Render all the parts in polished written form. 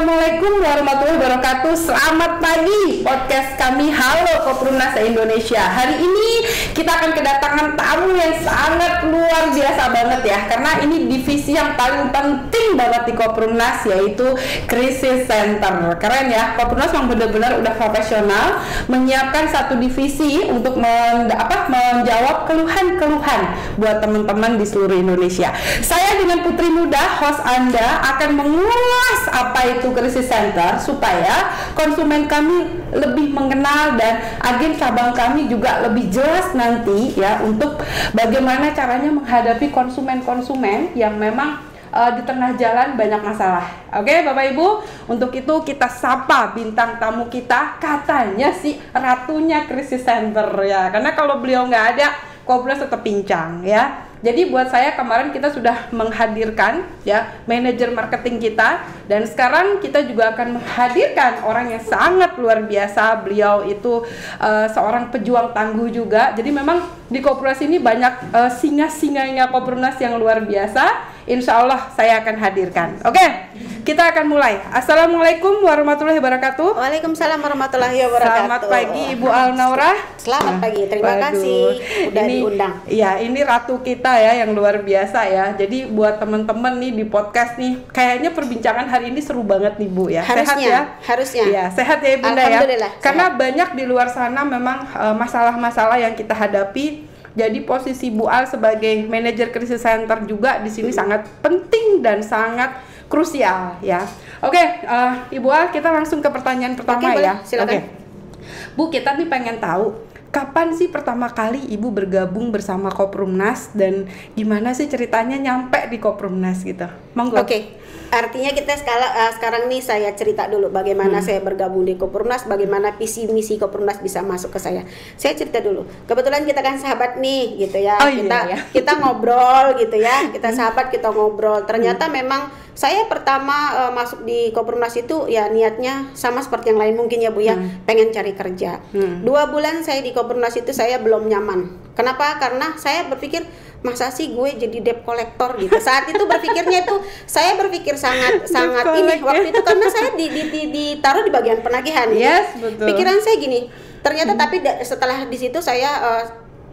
Assalamualaikum warahmatullahi wabarakatuh. Selamat pagi podcast kami Halo Koprumnas Indonesia. Hari ini kita akan kedatangan tamu yang sangat luar biasa banget ya, karena ini divisi yang paling penting banget di Koprumnas, yaitu Crisis Center. Keren ya, Koprumnas memang benar-benar udah profesional menyiapkan satu divisi untuk menjawab keluhan-keluhan buat teman-teman di seluruh Indonesia. Saya dengan Putri Muda, host Anda, akan mengulas apa itu Crisis Center supaya konsumen kami lebih mengenal dan agen cabang kami juga lebih jelas nanti ya untuk bagaimana caranya menghadapi konsumen-konsumen yang memang di tengah jalan banyak masalah. Oke, Bapak Ibu, untuk itu kita sapa bintang tamu kita, katanya sih ratunya Crisis Center ya, karena kalau beliau nggak ada, Koprumnas tetap pincang ya. Jadi buat saya kemarin kita sudah menghadirkan ya manajer marketing kita, dan sekarang kita juga akan menghadirkan orang yang sangat luar biasa. Beliau itu seorang pejuang tangguh juga. Jadi memang di Koprumnas ini banyak singa-singanya Koprumnas yang luar biasa. Insya Allah saya akan hadirkan. Oke, kita akan mulai. Assalamualaikum warahmatullahi wabarakatuh. Waalaikumsalam warahmatullahi wabarakatuh. Selamat pagi Ibu Alnaura. Selamat pagi, terima kasih udah diundang. Iya, ini ratu kita ya yang luar biasa ya. Jadi buat teman-teman nih di podcast nih, kayaknya perbincangan hari ini seru banget nih Bu ya. Harusnya, sehat ya? Harusnya. Iya, sehat ya Bunda ya. Alhamdulillah. Karena sehat. banyak di luar sana memang masalah-masalah yang kita hadapi. Jadi posisi Bu Al sebagai manajer Crisis Center juga di sini sangat penting dan sangat krusial ya. Oke, Ibu Al, kita langsung ke pertanyaan pertama. Oke, ya. silakan. Oke. Bu, kita nih pengen tahu kapan sih pertama kali Ibu bergabung bersama Koprumnas dan gimana sih ceritanya nyampe di Koprumnas gitu? Monggo. Oke. Artinya kita sekarang nih saya cerita dulu bagaimana saya bergabung di Koprumnas, bagaimana visi misi Koprumnas bisa masuk ke saya. Saya cerita dulu. Kebetulan kita kan sahabat nih gitu ya. Oh, kita ngobrol gitu ya. Kita sahabat, kita ngobrol. Ternyata memang saya pertama masuk di Koprumnas itu ya niatnya sama seperti yang lain mungkin ya Bu ya, pengen cari kerja. 2 bulan saya di Koprumnas itu saya belum nyaman. Kenapa? Karena saya berpikir masa sih gue jadi debt collector gitu. Saat itu berpikirnya itu saya berpikir sangat ini waktu itu karena saya ditaruh di bagian penagihan. Yes, betul. Pikiran saya gini. Ternyata tapi setelah di situ saya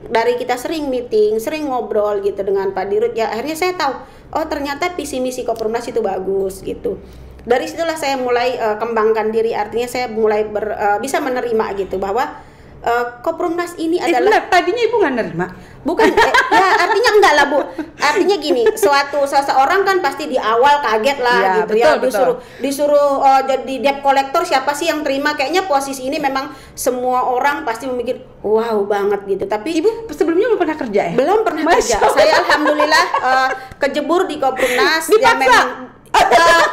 dari kita sering meeting, sering ngobrol gitu dengan Pak Dirut ya, akhirnya saya tahu oh ternyata visi misi Koprumnas itu bagus gitu. Dari situlah saya mulai kembangkan diri, artinya saya mulai bisa menerima gitu bahwa Koprumnas ini adalah tadinya Ibu nggak nerima? Bukan, ya artinya enggak lah Bu. Artinya gini, seseorang kan pasti di awal kaget lah ya, gitu betul, ya, disuruh jadi debt collector, siapa sih yang terima? Kayaknya posisi ini memang semua orang pasti memikir wow banget gitu. Tapi Ibu sebelumnya belum pernah kerja ya? Belum pernah kerja. Saya alhamdulillah kejebur di Koprumnas. Dipaksa? Ya memang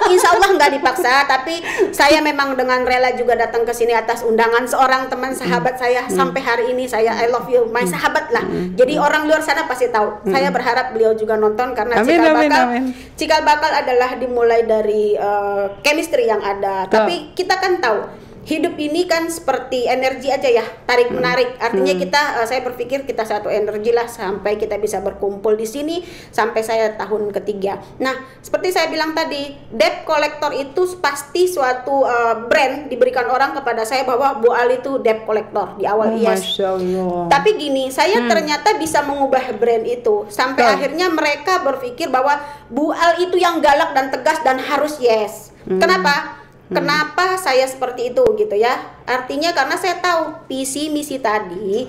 insya Allah nggak dipaksa, tapi saya memang dengan rela juga datang ke sini atas undangan seorang teman sahabat saya. Sampai hari ini saya I love you, my sahabat lah. Jadi orang luar sana pasti tahu. Saya berharap beliau juga nonton karena cikal bakal adalah dimulai dari chemistry yang ada. Tapi kita kan tahu hidup ini kan seperti energi aja ya, tarik menarik. Artinya kita, saya berpikir kita satu energi lah sampai kita bisa berkumpul di sini sampai saya tahun ketiga. Nah, seperti saya bilang tadi, debt collector itu pasti suatu brand diberikan orang kepada saya bahwa Bu Al itu debt collector di awal. Masya Allah. Tapi gini, saya ternyata bisa mengubah brand itu sampai akhirnya mereka berpikir bahwa Bu Al itu yang galak dan tegas dan harus yes. Kenapa? Kenapa saya seperti itu gitu ya? Artinya karena saya tahu visi misi tadi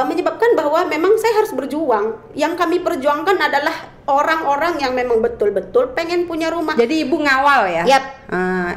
menyebabkan bahwa memang saya harus berjuang. Yang kami perjuangkan adalah orang-orang yang memang betul-betul pengen punya rumah. Jadi Ibu ngawal ya? Yap.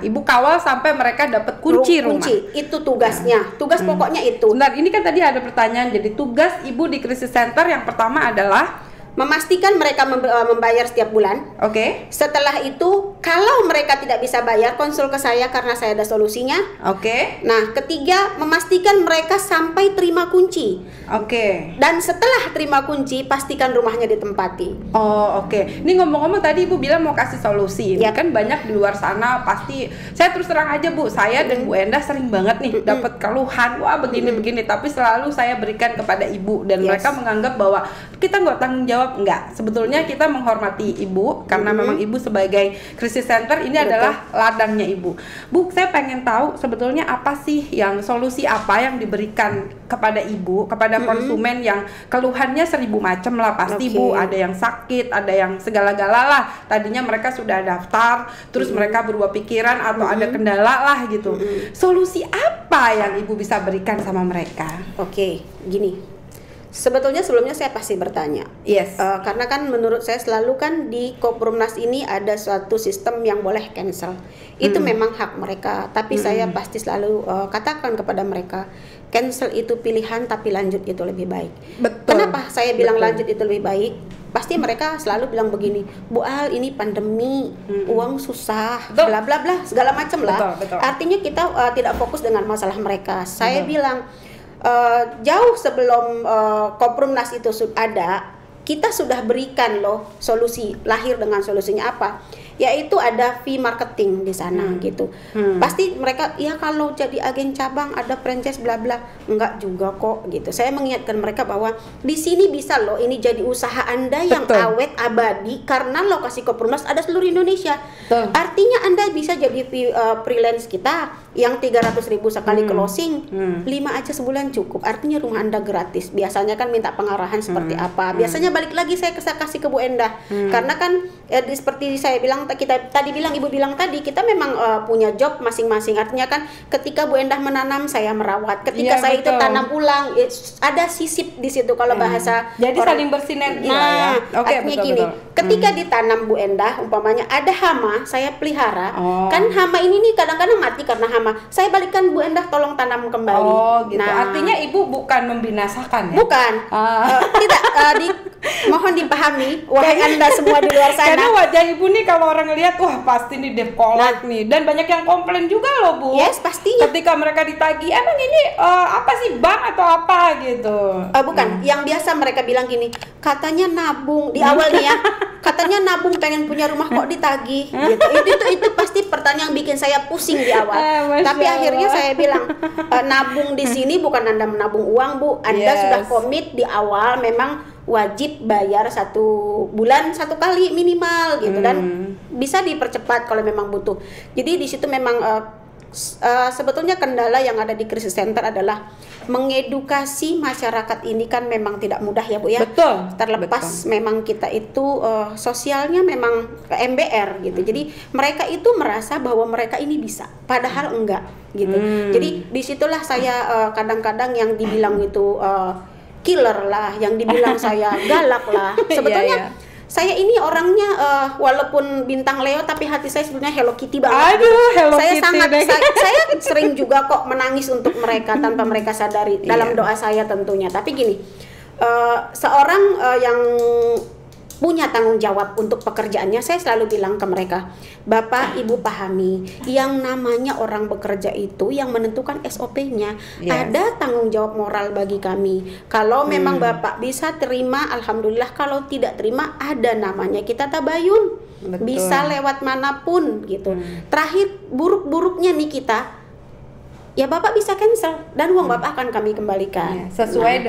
Ibu kawal sampai mereka dapat kunci rumah. Itu tugasnya. Tugas pokoknya itu. Sebentar, ini kan tadi ada pertanyaan. Jadi tugas Ibu di Crisis Center yang pertama adalah memastikan mereka membayar setiap bulan. Oke. Setelah itu, kalau mereka tidak bisa bayar, konsul ke saya karena saya ada solusinya. Oke. Nah, ketiga, memastikan mereka sampai terima kunci. Oke. Dan setelah terima kunci, pastikan rumahnya ditempati. Oh, oke. Ini ngomong-ngomong tadi Ibu bilang mau kasih solusi. Ini kan banyak di luar sana pasti. Saya terus terang aja Bu, saya dan Bu Endah sering banget nih dapat keluhan, wah begini-begini, tapi selalu saya berikan kepada Ibu dan mereka menganggap bahwa kita nggak tanggung jawab jawab enggak. Sebetulnya kita menghormati ibu karena memang ibu sebagai krisis center ini adalah ladangnya ibu. Bu, saya pengen tahu sebetulnya apa sih yang solusi apa yang diberikan kepada ibu, kepada konsumen yang keluhannya 1000 macam lah pasti Bu. Ada yang sakit, ada yang segala-gala lah. Tadinya mereka sudah daftar, terus mereka berubah pikiran atau ada kendala lah gitu. Solusi apa yang ibu bisa berikan sama mereka? Oke, gini. Sebetulnya sebelumnya saya pasti bertanya. Yes. Karena kan menurut saya selalu kan di Koprumnas ini ada suatu sistem yang boleh cancel. Itu memang hak mereka. Tapi saya pasti selalu katakan kepada mereka, cancel itu pilihan tapi lanjut itu lebih baik. Betul. Kenapa saya bilang lanjut itu lebih baik? Pasti mereka selalu bilang begini, Bu Al ini pandemi, uang susah, bla bla bla, segala macam lah. Betul. Artinya kita tidak fokus dengan masalah mereka. Saya bilang jauh sebelum Koprumnas itu ada, kita sudah berikan loh solusi, lahir dengan solusinya apa? Yaitu ada fee marketing di sana gitu. Pasti mereka ya kalau jadi agen cabang ada franchise bla bla, enggak juga kok gitu. Saya mengingatkan mereka bahwa di sini bisa loh ini jadi usaha Anda yang awet abadi karena lokasi Koprumnas ada seluruh Indonesia. Artinya Anda bisa jadi freelance kita yang 300.000 sekali closing, 5 aja sebulan cukup. Artinya rumah Anda gratis. Biasanya kan minta pengarahan seperti apa. Biasanya balik lagi saya kasih ke Bu Endah. Karena kan seperti saya bilang ibu bilang tadi, kita memang punya job masing-masing. Artinya kan ketika Bu Endah menanam, saya merawat. Ketika saya itu tanam ulang, ada sisip di situ kalau bahasa. Jadi saling bersinergi lah ya. Artinya gini, ketika ditanam Bu Endah, umpamanya ada hama, saya pelihara. Kan hama ini nih kadang-kadang mati karena hama. Saya balikan Bu Endah tolong tanam kembali. Gitu. Nah, artinya ibu bukan membinasakan ya? Bukan. Tidak. Mohon dipahami, wahai Anda semua di luar sana. Karena wajah ibu nih kalau orang lihat, wah pasti nih debt collect nih. Dan banyak yang komplain juga loh Bu. Yes, pastinya. Ketika mereka ditagih, emang ini apa sih bank atau apa gitu? Bukan. Yang biasa mereka bilang gini, katanya nabung di awal nih ya. Katanya nabung pengen punya rumah kok ditagih gitu. Itu pasti pertanyaan yang bikin saya pusing di awal. Tapi akhirnya saya bilang, nabung di sini bukan Anda menabung uang Bu. Anda sudah komit di awal memang wajib bayar 1 bulan 1 kali minimal gitu, dan bisa dipercepat kalau memang butuh. Jadi di situ memang sebetulnya kendala yang ada di krisis center adalah mengedukasi masyarakat ini kan memang tidak mudah ya Bu ya. Betul. Terlepas memang kita itu sosialnya memang MBR gitu. Jadi mereka itu merasa bahwa mereka ini bisa, padahal enggak gitu. Jadi disitulah saya kadang-kadang yang dibilang itu killer lah, yang dibilang saya galak lah. Sebetulnya saya ini orangnya walaupun bintang Leo tapi hati saya sebenarnya Hello Kitty banget. Aduh, Hello saya Kitty sangat deh. saya sering juga kok menangis untuk mereka tanpa mereka sadari dalam doa saya tentunya. Tapi gini, seorang yang punya tanggung jawab untuk pekerjaannya, saya selalu bilang ke mereka, Bapak Ibu pahami, yang namanya orang bekerja itu yang menentukan SOP-nya. Ada tanggung jawab moral bagi kami. Kalau memang Bapak bisa terima, alhamdulillah. Kalau tidak terima, ada namanya kita tabayun. Bisa lewat manapun gitu. Terakhir buruk-buruknya nih kita, ya Bapak bisa cancel dan uang Bapak akan kami kembalikan. Sesuai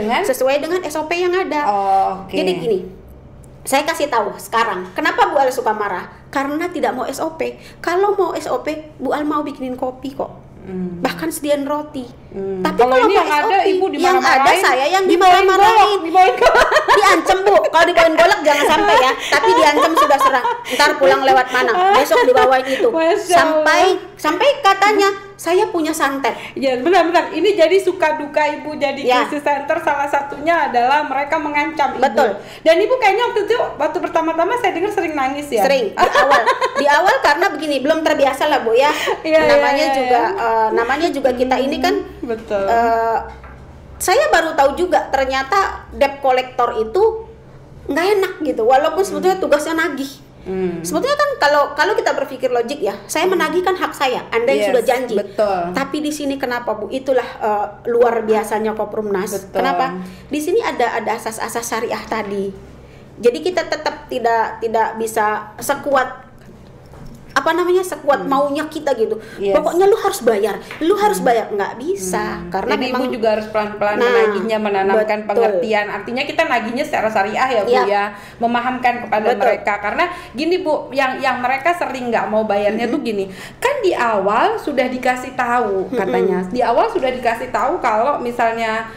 dengan SOP yang ada. Jadi gini, saya kasih tahu sekarang, kenapa Bu Al suka marah? Karena tidak mau SOP. Kalau mau SOP, Bu Al mau bikinin kopi kok. Bahkan sediain roti. Tapi kalau ini mau yang SOP, ada ibu yang ada saya yang dibawain dimarah-marahin. golok. Diancam Bu, kalau dibawain golok jangan sampai ya. Tapi diancam sudah serah. Ntar pulang lewat mana? Besok dibawain itu. Sampai katanya saya punya santet. Ya benar-benar, ini jadi suka duka ibu jadi krisis center, salah satunya adalah mereka mengancam ibu. Betul. Dan ibu kayaknya waktu pertama-tama saya dengar sering nangis ya. Sering di awal karena begini, belum terbiasa lah Bu ya. Namanya juga kita ini kan. Betul. Saya baru tahu juga ternyata debt collector itu nggak enak gitu, walaupun sebetulnya tugasnya nagih. Sebetulnya kan kalau kita berpikir logik ya, saya menagihkan hak saya, Anda yang sudah janji. Betul. Tapi di sini kenapa Bu? Itulah luar biasanya Koprumnas. Betul. Kenapa? Di sini ada asas-asas syariah tadi. Jadi kita tetap tidak bisa sekuat sekuat maunya kita gitu. Yes. Pokoknya lu harus bayar, nggak bisa karena Jadi memang ibu juga harus pelan-pelan menagihnya, menanamkan pengertian. Artinya kita nagihnya secara syariah ya Bu ya, memahamkan kepada mereka. Karena gini Bu, yang mereka sering nggak mau bayarnya tuh gini, kan di awal sudah dikasih tahu katanya, di awal sudah dikasih tahu kalau misalnya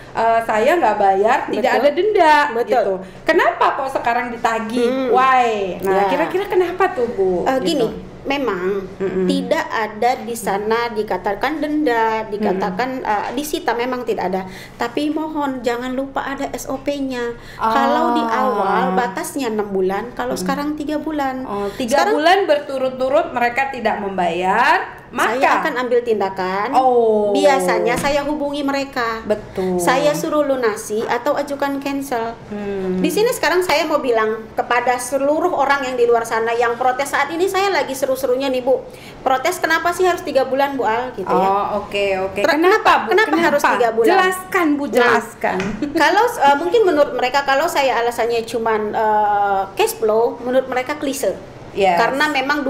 saya nggak bayar tidak ada denda gitu. Kenapa kok sekarang ditagih? Why? Nah kira-kira kenapa tuh Bu? Gini. Memang tidak ada di sana dikatakan denda, dikatakan disita, memang tidak ada. Tapi mohon jangan lupa ada SOP-nya. Kalau di awal batasnya 6 bulan, kalau sekarang 3 bulan. 3 bulan berturut-turut mereka tidak membayar, maka saya akan ambil tindakan. Biasanya saya hubungi mereka. Betul. Saya suruh lunasi atau ajukan cancel. Di sini sekarang saya mau bilang kepada seluruh orang yang di luar sana yang protes saat ini, saya lagi seru-serunya nih Bu. Protes kenapa sih harus 3 bulan Bu Al gitu ya. Oke. Kenapa harus 3 bulan? Jelaskan Bu, jelaskan. Kalau mungkin menurut mereka kalau saya alasannya cuman cash flow, menurut mereka klise. Karena memang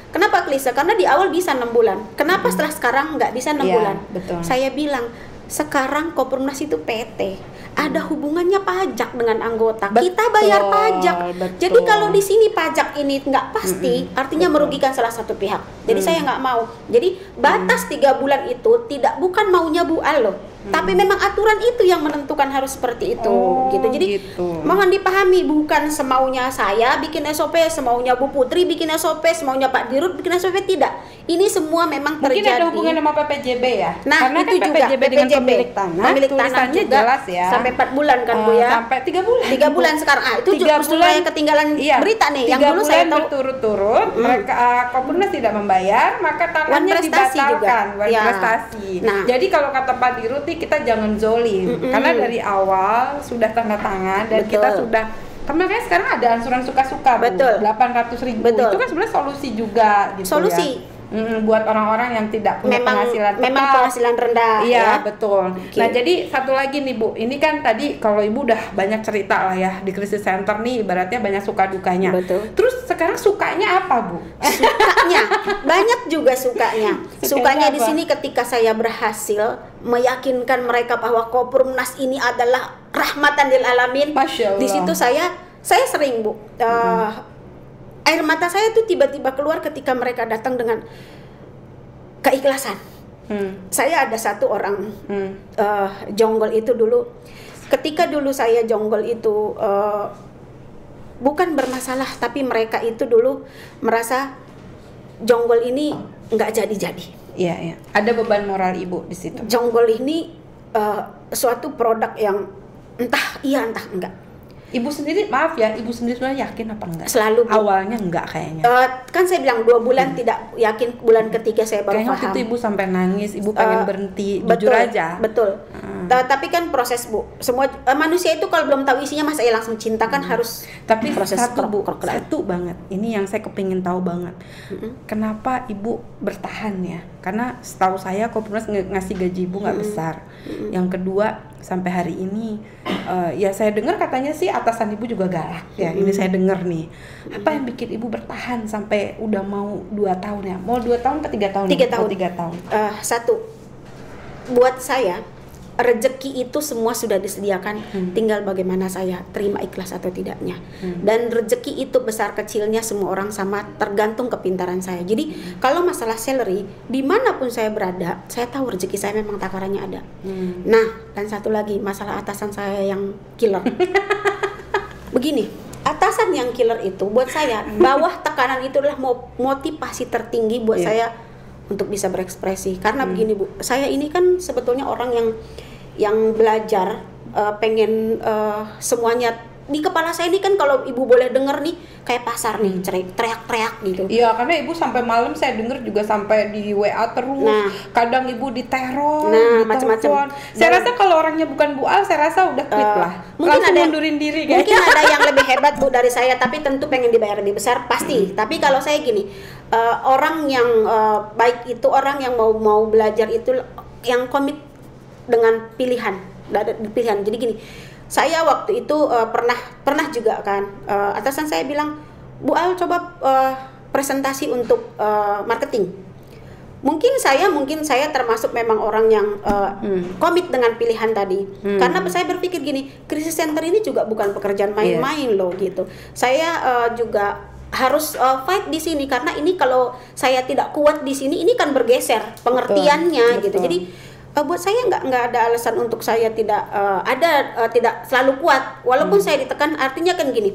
Kenapa klise? Karena di awal bisa 6 bulan. Kenapa setelah sekarang nggak bisa 6 bulan? Betul. Saya bilang, sekarang Kopurnasi itu PT. Ada hubungannya pajak dengan anggota. Kita bayar pajak. Jadi kalau di sini pajak ini nggak pasti, artinya merugikan salah satu pihak. Jadi saya nggak mau. Jadi batas 3 bulan itu bukan maunya Bu Al loh. Tapi memang aturan itu yang menentukan harus seperti itu gitu. Jadi mohon dipahami, bukan semaunya saya bikin SOP, semaunya Bu Putri bikin SOP, semaunya Pak Dirut bikin SOP, tidak. Ini semua memang terjadi. Mungkin ada hubungan sama PPJB ya. Nah, karena itu kan juga PPJB dengan pemilik tanah, tulisannya juga jelas ya. Sampai 4 bulan kan Bu ya. Sampai 3 bulan. 3 bulan sekarang. Itu justru saya ketinggalan berita nih. Yang dulu saya tahu berturut-turut mereka Kopurnasi tidak membayar, maka tanahnya dibatalkan, prestasi. Nah, jadi kalau kata Pak Dirut kita jangan karena dari awal sudah tanda tangan dan kita sudah, karena kayak sekarang ada angsuran suka-suka Bu, 800.000 itu kan sebenarnya solusi juga gitu ya. Buat orang-orang yang tidak punya penghasilan tetap. Memang penghasilan rendah. Iya, betul. Nah, jadi satu lagi nih Bu, ini kan tadi kalau Ibu udah banyak cerita lah ya di krisis center nih, ibaratnya banyak suka dukanya. Betul. Terus sekarang sukanya apa Bu? Sukanya banyak juga sukanya. Sukanya di sini ketika saya berhasil meyakinkan mereka bahwa Kopurnasi ini adalah rahmatan lil alamin. Masya Allah. Di situ saya sering Bu. Air mata saya tuh tiba-tiba keluar ketika mereka datang dengan keikhlasan. Saya ada satu orang jonggol itu dulu. Ketika dulu saya jonggol itu bukan bermasalah, tapi mereka itu dulu merasa jonggol ini nggak jadi-jadi. Iya. Ada beban moral Ibu di situ. Jonggol ini suatu produk yang entah iya entah enggak. Ibu sendiri, maaf ya, Ibu sendiri sebenarnya yakin apa enggak? Selalu Bu. Awalnya enggak kayaknya. Kan saya bilang 2 bulan tidak yakin, bulan ketiga saya baru kayaknya paham. Waktu itu Ibu sampai nangis, Ibu pengen berhenti, jujur aja. Betul. Tapi kan proses Bu. Semua manusia itu kalau belum tahu isinya masa ya langsung cinta kan harus. Tapi proses satu banget. Ini yang saya kepingin tahu banget. Kenapa Ibu bertahan ya? Karena setahu saya Kopurnasi ngasih gaji Ibu nggak besar. Yang kedua, sampai hari ini ya saya dengar katanya sih atasan Ibu juga galak ya. Ini saya dengar nih. Apa yang bikin Ibu bertahan sampai udah mau 2 tahun ya? Mau 2 tahun ke 3 tahun? 3 tahun. 3 tahun. Satu, buat saya rezeki itu semua sudah disediakan, tinggal bagaimana saya terima ikhlas atau tidaknya. Dan rezeki itu besar kecilnya semua orang sama, tergantung kepintaran saya. Jadi kalau masalah salary, dimanapun saya berada, saya tahu rezeki saya memang takarannya ada. Nah, dan satu lagi masalah atasan saya yang killer. Begini, atasan yang killer itu buat saya, bawah tekanan itu adalah motivasi tertinggi buat saya untuk bisa berekspresi. Karena begini Bu, saya ini kan sebetulnya orang yang belajar, pengen semuanya di kepala saya ini kan, kalau Ibu boleh dengar nih kayak pasar nih, teriak-teriak gitu. Iya, karena Ibu sampai malam saya dengar juga sampai di WA terus. Kadang Ibu diteror, macam-macam. Saya rasa kalau orangnya bukan Bu Al, saya rasa udah quit lah. Mungkin langsung ada mundurin diri mungkin ada yang lebih hebat Bu dari saya, tapi tentu pengen dibayar lebih besar pasti. Tapi kalau saya gini, orang yang baik itu orang yang mau belajar itu, yang komit dengan pilihan. Jadi gini, saya waktu itu pernah juga kan atasan saya bilang, Bu Al coba presentasi untuk marketing. Mungkin saya termasuk memang orang yang komit dengan pilihan tadi. Karena saya berpikir gini, krisis center ini juga bukan pekerjaan main-main loh gitu. Saya juga harus fight di sini karena ini kalau saya tidak kuat di sini ini kan bergeser pengertiannya gitu. Jadi buat saya nggak ada alasan untuk saya tidak tidak selalu kuat walaupun saya ditekan. Artinya kan gini,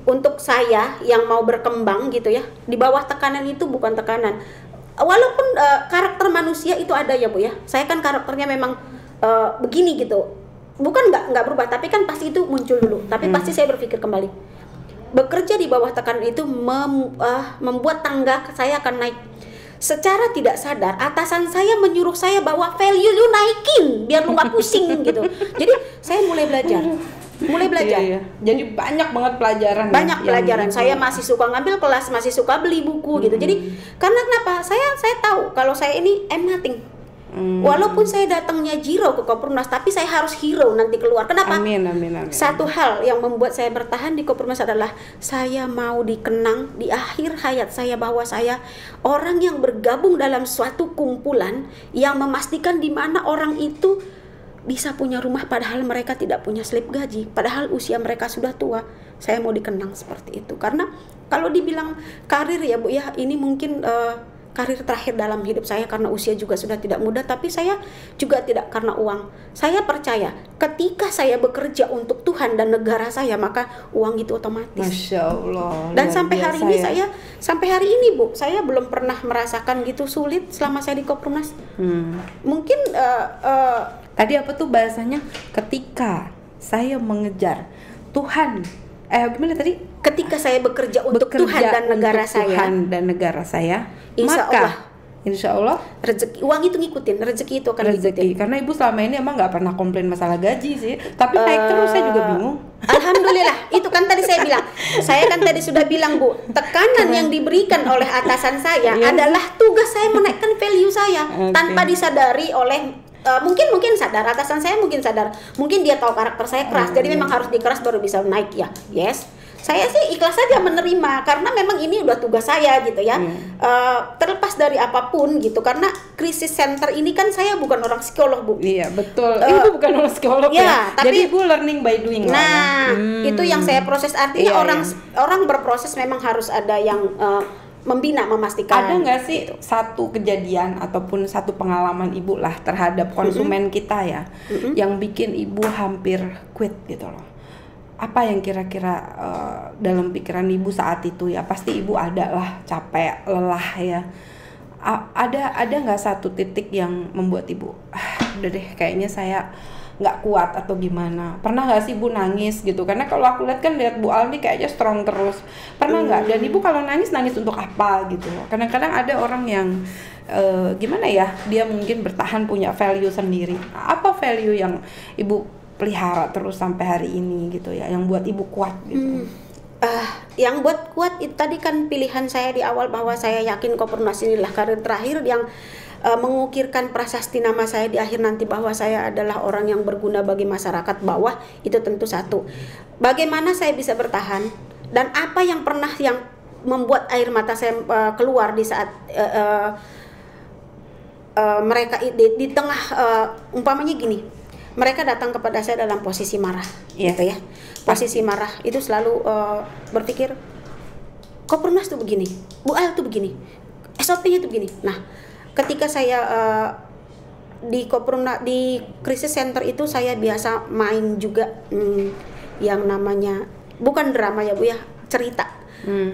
untuk saya yang mau berkembang gitu ya, di bawah tekanan itu bukan tekanan. Walaupun karakter manusia itu ada ya Bu ya, saya kan karakternya memang begini gitu, bukan nggak berubah, tapi kan pasti itu muncul dulu, tapi pasti saya berpikir kembali, bekerja di bawah tekanan itu membuat tangga saya akan naik. Secara tidak sadar atasan saya menyuruh saya bahwa value lu naikin biar lu nggak pusing gitu. Jadi saya mulai belajar. Iya. Jadi banyak banget pelajaran. Banyak pelajaran. Saya masih suka ngambil kelas, masih suka beli buku gitu. Jadi karena kenapa? Saya tahu kalau saya ini I'm nothing. Walaupun saya datangnya zero ke Kopurnasas, tapi saya harus hero nanti keluar. Kenapa? Amin. Satu hal yang membuat saya bertahan di Kopurnasas adalah saya mau dikenang di akhir hayat saya bahwa saya orang yang bergabung dalam suatu kumpulan yang memastikan di mana orang itu bisa punya rumah padahal mereka tidak punya slip gaji, padahal usia mereka sudah tua. Saya mau dikenang seperti itu. Karena kalau dibilang karir ya Bu ya, ini mungkin karir terakhir dalam hidup saya karena usia juga sudah tidak muda, tapi saya juga tidak karena uang. Saya percaya ketika saya bekerja untuk Tuhan dan negara saya, maka uang itu otomatis. Masya Allah. Dan sampai hari ini sampai hari ini Bu, saya belum pernah merasakan gitu sulit selama saya di Kopurnasas. Mungkin tadi apa tuh bahasanya? Ketika saya mengejar Tuhan, gimana tadi? Ketika saya bekerja untuk Tuhan dan negara saya, insya Allah rezeki, uang itu ngikutin, rezeki itu akan ngikutin. Karena Ibu selama ini emang nggak pernah komplain masalah gaji sih, tapi naik terus. Saya juga bingung. Alhamdulillah, itu kan tadi saya bilang. Saya kan tadi sudah bilang Bu, tekanan yang diberikan oleh atasan saya adalah tugas saya menaikkan value saya tanpa disadari oleh mungkin sadar, atasan saya mungkin sadar, mungkin dia tahu karakter saya keras, jadi memang harus dikeras baru bisa naik ya. Yes, saya sih ikhlas saja menerima karena memang ini udah tugas saya gitu ya. Terlepas dari apapun gitu, karena krisis center ini kan saya bukan orang psikolog Bu. Iya betul, Ibu bukan orang psikolog ya. Tapi jadi Ibu learning by doing. Nah itu yang saya proses, artinya orang berproses memang harus ada yang membina, memastikan. Ada nggak sih satu kejadian ataupun satu pengalaman Ibu lah terhadap konsumen kita ya, yang bikin Ibu hampir quit gitu loh? Apa yang kira-kira dalam pikiran Ibu saat itu ya? Pasti Ibu ada lah capek, lelah ya. Ada nggak satu titik yang membuat Ibu udah deh kayaknya saya nggak kuat atau gimana? Pernah nggak sih Ibu nangis gitu? Karena kalau aku lihat Bu Al nih kayaknya strong terus. Pernah nggak? Dan Ibu kalau nangis untuk apa gitu? Kadang-kadang ada orang yang gimana ya? Dia mungkin bertahan punya value sendiri. Apa value yang Ibu pelihara terus sampai hari ini gitu ya? Yang buat Ibu kuat gitu? Yang buat kuat itu tadi kan pilihan saya di awal bahwa saya yakin Kopurnasas inilah karir terakhir yang mengukirkan prasasti nama saya di akhir nanti bahwa saya adalah orang yang berguna bagi masyarakat bawah. Itu tentu satu. Bagaimana saya bisa bertahan dan apa yang pernah yang membuat air mata saya keluar di saat mereka di tengah umpamanya gini, mereka datang kepada saya dalam posisi marah gitu ya. Posisi marah itu selalu berpikir Kopurnasas tuh begini, Bu Al tuh begini, SOP-nya tuh begini. Nah, ketika saya di krisis center itu saya biasa main juga yang namanya bukan drama ya Bu ya, cerita.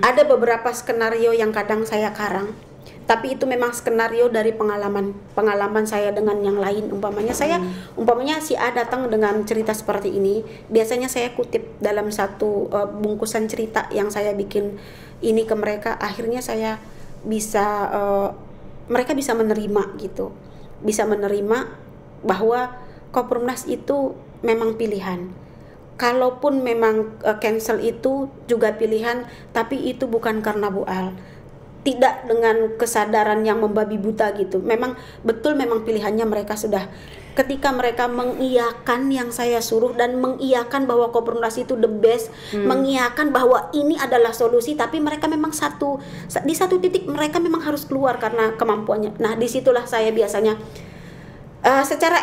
Ada beberapa skenario yang kadang saya karang, tapi itu memang skenario dari pengalaman saya dengan yang lain. Umpamanya si A datang dengan cerita seperti ini, biasanya saya kutip dalam satu bungkusan cerita yang saya bikin ini ke mereka. Akhirnya saya bisa mereka bisa menerima gitu, bisa menerima bahwa Kopurnasas itu memang pilihan. Kalaupun memang cancel itu juga pilihan, tapi itu bukan karena Bu Al. Tidak dengan kesadaran yang membabi buta gitu. Memang betul memang pilihannya mereka sudah ketika mereka mengiyakan yang saya suruh dan mengiyakan bahwa Kopernas itu the best, mengiyakan bahwa ini adalah solusi, tapi mereka memang di satu titik mereka memang harus keluar karena kemampuannya. Nah, disitulah saya biasanya secara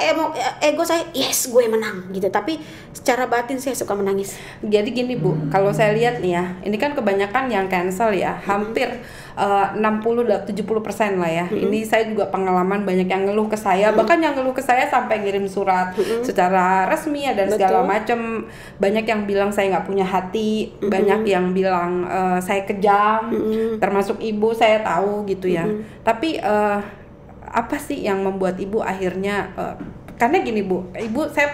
ego saya yes gue menang gitu, tapi secara batin saya suka menangis. Jadi gini Bu, kalau saya lihat nih ya, ini kan kebanyakan yang cancel ya, hampir 60-70% lah ya. Ini saya juga pengalaman banyak yang ngeluh ke saya, bahkan yang ngeluh ke saya sampai ngirim surat secara resmi ya dan segala macam. Banyak yang bilang saya nggak punya hati, banyak yang bilang saya kejam, termasuk ibu saya tahu gitu ya. Tapi apa sih yang membuat ibu akhirnya karena gini Bu, ibu saya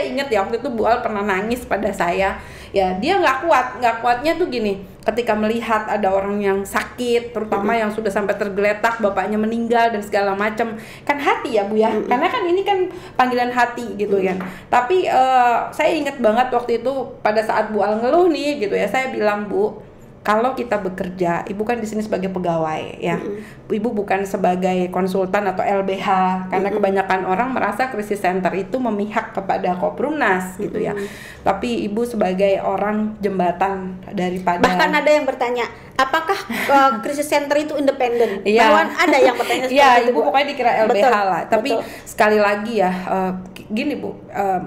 ingat ya waktu itu Bu Al pernah nangis pada saya ya, dia nggak kuatnya tuh gini, ketika melihat ada orang yang sakit, terutama yang sudah sampai tergeletak, bapaknya meninggal dan segala macam, kan hati ya Bu ya, karena kan ini kan panggilan hati gitu kan. Tapi saya ingat banget waktu itu pada saat Bu Al ngeluh nih gitu ya, saya bilang, Bu, kalau kita bekerja, ibu kan di sini sebagai pegawai ya, ibu bukan sebagai konsultan atau LBH, karena kebanyakan orang merasa krisis center itu memihak kepada Kopernas gitu ya. Tapi ibu sebagai orang jembatan daripada. Bahkan ada yang bertanya, apakah krisis center itu independen? Bahkan ada yang bertanya seperti itu. Ibu pokoknya dikira LBH lah. Tapi sekali lagi ya, gini Bu,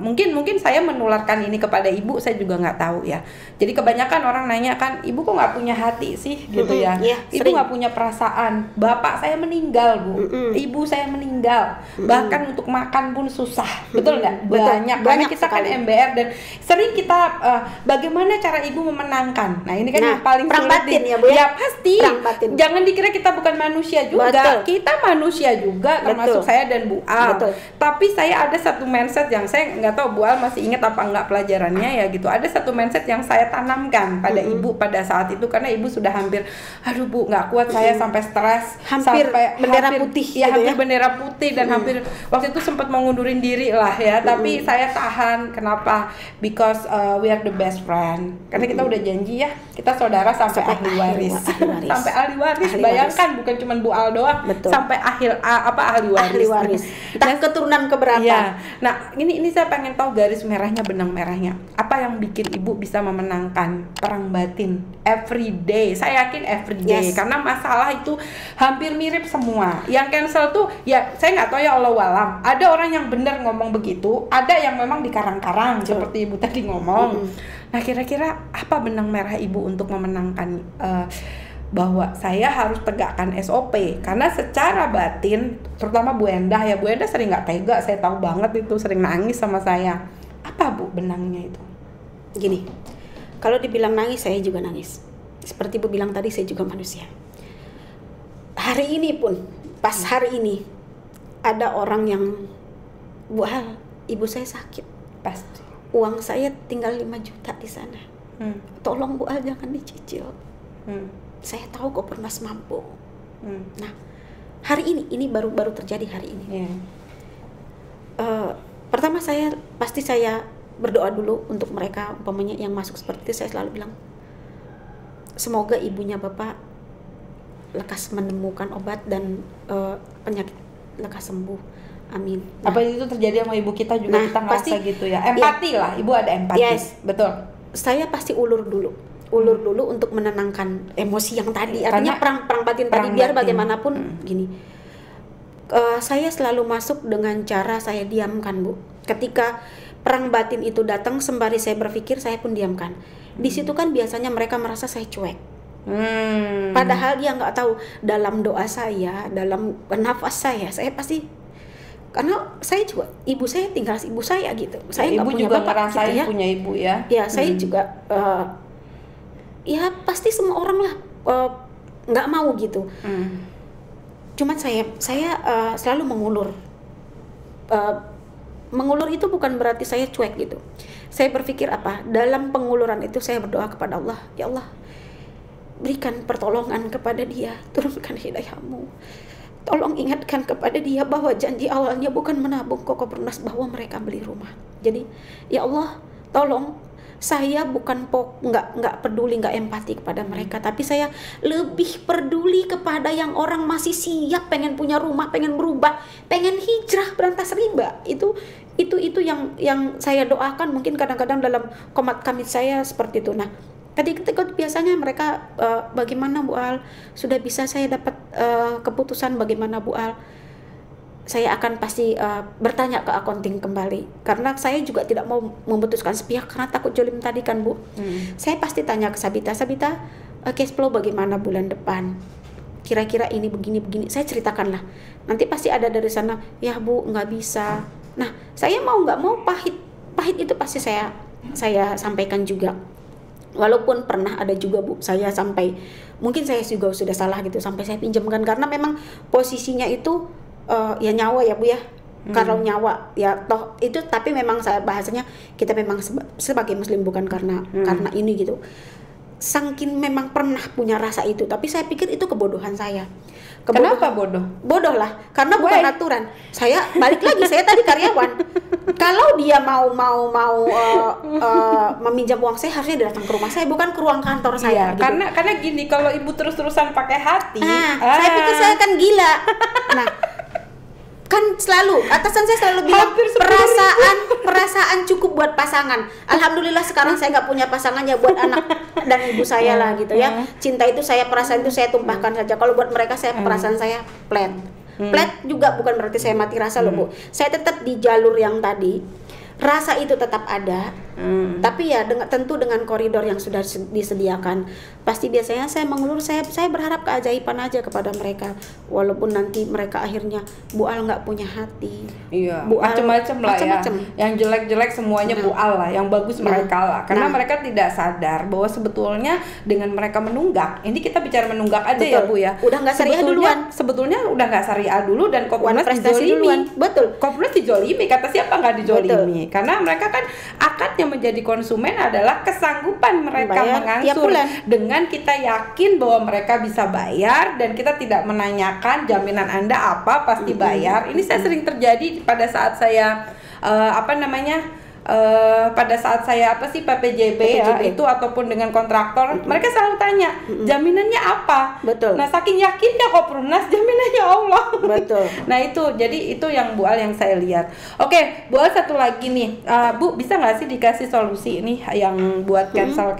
mungkin saya menularkan ini kepada ibu, saya juga nggak tahu ya. Jadi kebanyakan orang nanya kan, ibu kok nggak punya hati sih gitu ya, ibu nggak punya perasaan. Bapak saya meninggal Bu, ibu saya meninggal, bahkan untuk makan pun susah, betul nggak? Banyak karena kita sekali. Kan MBR dan sering kita bagaimana cara ibu memenangkan. Nah ini kan yang paling sulit ya Bu ya, pasti. Jangan dikira kita bukan manusia juga, kita manusia juga, termasuk saya dan Bu Al. Tapi saya ada satu mindset yang saya nggak tahu Bu Al masih ingat apa enggak pelajarannya ya gitu. Ada satu mindset yang saya tanamkan pada ibu pada saat itu, karena ibu sudah hampir, aduh Bu nggak kuat saya sampai stres, hampir bendera putih ya, gitu hampir bendera putih dan hampir waktu itu sempat mengundurin diri lah ya. Tapi saya tahan. Kenapa? Because we are the best friend. Karena kita udah janji ya, kita saudara sampai ahli waris. Sampai ahli waris. Bayangkan bukan cuma Bu Al doang, sampai ahli waris. Entah keturunan keberapa. Ya. Nah, ini saya pengen tahu garis merahnya, benang merahnya. Apa yang bikin ibu bisa memenangkan perang batin every day? Saya yakin every day, karena masalah itu hampir mirip semua. Yang cancel tuh ya saya nggak tahu ya, Allah walam. Ada orang yang benar ngomong begitu, ada yang memang dikarang-karang seperti ibu tadi ngomong. Nah, kira-kira apa benang merah ibu untuk memenangkan bahwa saya harus tegakkan SOP? Karena secara batin, terutama Bu Endah ya, Bu Endah sering nggak tega, saya tahu banget itu, sering nangis sama saya. Apa Bu benangnya itu? Gini, kalau dibilang nangis, saya juga nangis. Seperti Bu bilang tadi, saya juga manusia. Hari ini pun, pas hari ini, ada orang yang, Bu Al, ibu saya sakit. Pasti. Uang saya tinggal 5 juta di sana. Tolong Bu Al jangan dicicil. Saya tahu Kopernas mampu. Nah, hari ini baru terjadi hari ini. Pertama saya berdoa dulu untuk mereka, umpamanya yang masuk seperti itu. Saya selalu bilang, semoga ibunya Bapak lekas menemukan obat dan penyakit lekas sembuh. Amin. Nah, apa itu terjadi sama ibu kita juga, kita ngerasa gitu ya. Empati lah, ibu ada empati. Betul. Saya pasti ulur dulu untuk menenangkan emosi yang tadi. Artinya perang batin tadi, biar bagaimanapun gini. Saya selalu masuk dengan cara saya diamkan, Bu. Ketika perang batin itu datang, sembari saya berpikir, saya pun diamkan. Di situ kan biasanya mereka merasa saya cuek. Padahal dia nggak tahu, dalam doa saya, dalam nafas saya pasti, karena saya juga, ibu saya tinggal ibu saya gitu. Saya nggak punya juga bapak gitu ya. Punya ibu ya. Ya, saya juga ya pasti semua orang lah nggak mau gitu. Cuman saya selalu mengulur. Mengulur itu bukan berarti saya cuek gitu. Saya berpikir apa? Dalam penguluran itu saya berdoa kepada Allah, ya Allah, berikan pertolongan kepada dia, turunkan hidayah-Mu. Tolong ingatkan kepada dia bahwa janji awalnya bukan menabung Kopernas, bahwa mereka beli rumah. Jadi, ya Allah, tolong saya bukan nggak peduli, nggak empati kepada mereka, tapi saya lebih peduli kepada yang orang masih siap pengen punya rumah, pengen berubah, pengen hijrah berantas riba. Itu yang saya doakan. Mungkin kadang-kadang dalam komat kamit saya seperti itu. Nah, ketika biasanya mereka bagaimana Bu Al, sudah bisa saya dapat keputusan bagaimana Bu Al, saya akan pasti bertanya ke accounting kembali, karena saya juga tidak mau memutuskan sepihak karena takut jolim tadi kan Bu. Saya pasti tanya ke Sabita, cash flow bagaimana bulan depan, kira-kira ini begini, saya ceritakanlah. Nanti pasti ada dari sana, ya Bu nggak bisa. Nah, saya mau nggak mau pahit itu pasti saya sampaikan juga. Walaupun pernah ada juga Bu, saya sampai mungkin saya juga sudah salah gitu, sampai saya pinjamkan karena memang posisinya itu ya nyawa ya Bu ya. Kalau nyawa ya toh itu, tapi memang saya bahasanya kita memang sebagai muslim bukan karena ini gitu. Sangkin memang pernah punya rasa itu, tapi saya pikir itu kebodohan saya. Kenapa bodoh? Bodoh lah, karena bukan aturan. Saya balik lagi, saya tadi karyawan. Kalau dia mau meminjam uang saya, harusnya datang ke rumah saya, bukan ke ruang kantor saya. Gitu. Karena gini, kalau ibu terus-terusan pakai hati, saya pikir saya kan gila. Nah, kan selalu atasan saya selalu bilang perasaan cukup buat pasangan. Alhamdulillah sekarang saya nggak punya pasangan, ya buat anak dan ibu saya lah gitu ya. Cinta itu perasaan itu saya tumpahkan saja. Kalau buat mereka perasaan saya flat juga, bukan berarti saya mati rasa loh Bu. Saya tetap di jalur yang tadi, rasa itu tetap ada. Tapi ya tentu dengan koridor yang sudah disediakan. Pasti biasanya saya mengulur, saya berharap keajaiban aja kepada mereka, walaupun nanti mereka akhirnya Bu Al nggak punya hati. Iya, macam-macam lah ya. Yang jelek-jelek semuanya Bu Al lah, yang bagus mereka lah. Karena mereka tidak sadar bahwa sebetulnya dengan mereka menunggak, ini kita bicara menunggak aja ya Bu ya. Udah nggak syariah duluan. Sebetulnya udah nggak syariah dulu, dan Kompolnas dijolimi. Betul. Kompolnas dijolimi, kata siapa nggak dijolimi? Karena mereka kan akadnya menjadi konsumen adalah kesanggupan mereka mengangsur. Dengan kita yakin bahwa mereka bisa bayar, dan kita tidak menanyakan jaminan Anda apa, pasti bayar. Ini saya sering terjadi pada saat saya pada saat saya PPJB ya itu, ataupun dengan kontraktor, mereka selalu tanya jaminannya apa. Betul. Nah, saking yakinnya Kompolnas, jaminannya Allah. Betul. Nah jadi itu yang Bu Al yang saya lihat. Oke, Bu Al, satu lagi nih, Bu bisa nggak sih dikasih solusi ini yang buat cancel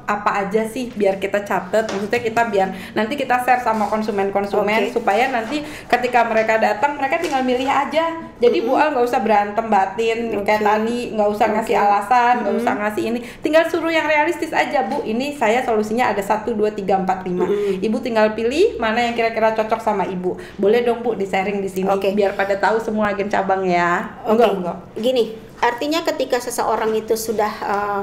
apa aja sih, biar kita catat, maksudnya kita biar nanti kita share sama konsumen supaya nanti ketika mereka datang mereka tinggal milih aja. Jadi Bu Al nggak usah berantem batin kayak tadi, nggak usah ngasih alasan, nggak usah ngasih ini, tinggal suruh yang realistis aja. Bu, ini saya solusinya ada 1, 2, 3, 4, 5. Ibu tinggal pilih mana yang kira-kira cocok sama ibu. Boleh dong Bu di sharing di sini, biar pada tahu semua agen cabang ya. Enggak. Gini, artinya ketika seseorang itu sudah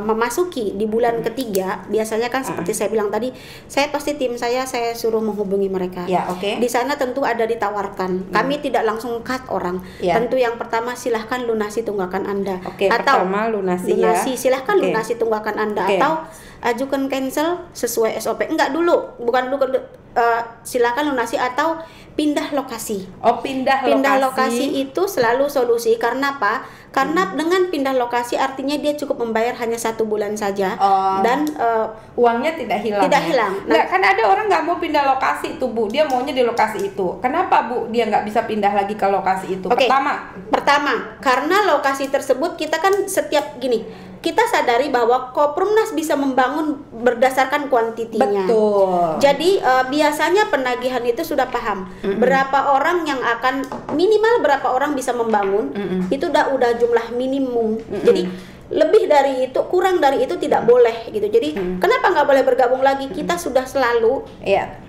memasuki di bulan ketiga, biasanya kan seperti saya bilang tadi, saya pasti tim saya suruh menghubungi mereka. Ya, Di sana tentu ada ditawarkan. Kami tidak langsung cut orang. Tentu yang pertama, silahkan lunasi tunggakan Anda. Atau pertama lunasi silahkan lunasi tunggakan Anda. Atau ajukan cancel sesuai SOP. Bukan dulu. Silakan lunasi atau pindah lokasi. Pindah lokasi itu selalu solusi. Karena apa? Karena dengan pindah lokasi artinya dia cukup membayar hanya 1 bulan saja, dan uangnya tidak hilang. Nah, kan ada orang nggak mau pindah lokasi itu Bu, dia maunya di lokasi itu. Kenapa Bu dia nggak bisa pindah lagi ke lokasi itu? Pertama, karena lokasi tersebut kita kan kita sadari bahwa Koprumnas bisa membangun berdasarkan kuantitinya. Betul. Jadi biasanya penagihan itu sudah paham berapa orang yang akan, minimal berapa orang bisa membangun, itu udah jumlah minimum. Jadi lebih dari itu, kurang dari itu tidak boleh gitu. Jadi kenapa nggak boleh bergabung lagi? Kita sudah selalu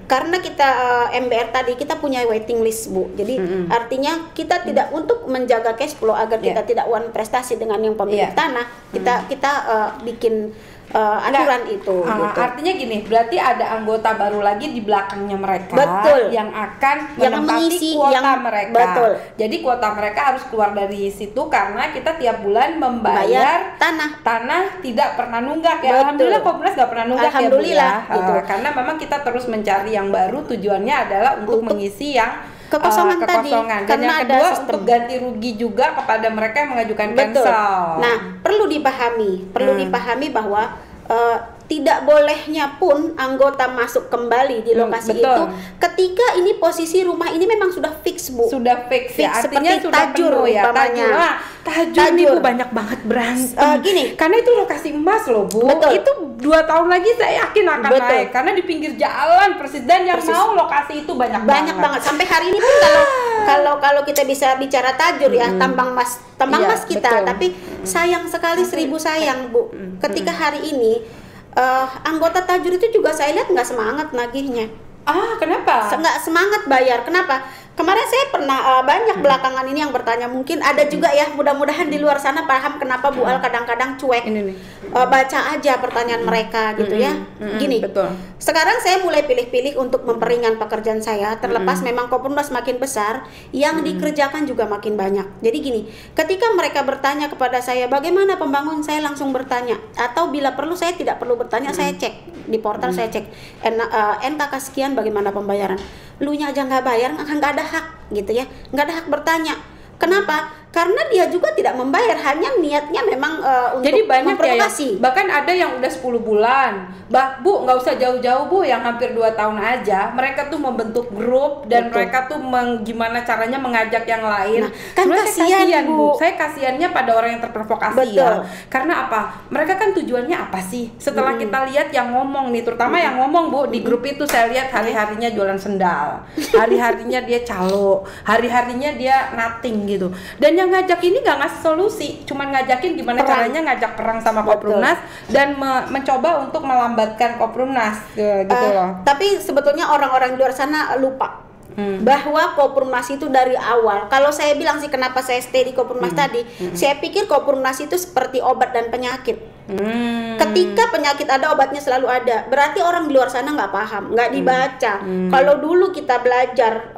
karena kita MBR tadi kita punya waiting list Bu. Jadi artinya kita tidak, untuk menjaga cash flow agar kita tidak one prestasi dengan yang pemilik tanah, kita bikin aturan itu. Gitu. Artinya gini, berarti ada anggota baru lagi di belakangnya mereka. Betul. Yang akan menempati kuota mereka. Betul. Jadi kuota mereka harus keluar dari situ, karena kita tiap bulan membayar tanah tidak pernah nunggak ya. Betul. Alhamdulillah Kompolnas nggak pernah nunggak Alhamdulillah, ya Bu ya. Karena memang kita terus mencari yang baru, tujuannya adalah untuk mengisi yang kekosongan tadi, Dan karena yang ada kedua sistem. untuk ganti rugi juga kepada mereka yang mengajukan Betul. cancel. Nah, perlu dipahami bahwa tidak bolehnya pun anggota masuk kembali di lokasi betul. itu ketika ini posisi rumah ini memang sudah fix, Bu. Sudah fix ya, artinya seperti sudah tajur penuh ya. umpamanya. Tajur nih Bu, banyak banget berantem. Gini, karena itu lokasi emas loh Bu. Betul. Itu 2 tahun lagi saya yakin akan Betul. naik karena di pinggir jalan presiden yang Persis. mau lokasi itu banyak banget. Sampai hari ini pun kalau kita bisa bicara tajur ya, tambang emas Iya, kita, betul. tapi sayang sekali, seribu sayang Bu, ketika hari ini anggota tajur itu juga saya lihat nggak semangat nagihnya. Kenapa? Nggak semangat bayar. Kenapa? Kemarin saya pernah banyak belakangan ini yang bertanya, mungkin ada juga ya, mudah-mudahan di luar sana paham kenapa Bu Al kadang-kadang cuek. Ini nih. Baca aja pertanyaan mereka gitu ya. Gini, betul. sekarang saya mulai pilih-pilih untuk memperingan pekerjaan saya, terlepas memang Kopurndas makin besar, yang dikerjakan juga makin banyak. Jadi gini, ketika mereka bertanya kepada saya bagaimana pembangun, saya langsung bertanya, atau bila perlu saya tidak perlu bertanya, saya cek di portal, saya cek NKK sekian bagaimana pembayaran. Lu nya aja nggak bayar, nggak ada hak gitu ya, nggak ada hak bertanya. Kenapa? Karena dia juga tidak membayar, hanya niatnya memang untuk jadi banyak memprovokasi. ya, bahkan ada yang udah 10 bulan. Bu, nggak usah jauh-jauh Bu, yang hampir 2 tahun aja. Mereka tuh membentuk grup dan Betul. mereka tuh gimana caranya mengajak yang lain. Nah, kan Sebenarnya kasihan, Bu. Saya kasihannya pada orang yang terprovokasi. Betul. Ya. Karena apa? Mereka kan tujuannya apa sih? Setelah kita lihat yang ngomong nih, terutama yang ngomong Bu, di grup itu saya lihat hari-harinya jualan sendal. Hari-harinya dia calo, hari-harinya dia nothing gitu. Dan yang ngajak ini nggak ngasih solusi, cuman ngajakin gimana caranya ngajak perang sama Kopurndas dan mencoba untuk melambatkan Kopurndas gitu loh. Tapi sebetulnya orang-orang di luar sana lupa bahwa Kopurndas itu dari awal. Kalau saya bilang sih kenapa saya stay di Kopurndas tadi, saya pikir Kopurndas itu seperti obat dan penyakit. Ketika penyakit ada, obatnya selalu ada. Berarti orang di luar sana nggak paham, nggak dibaca. Kalau dulu kita belajar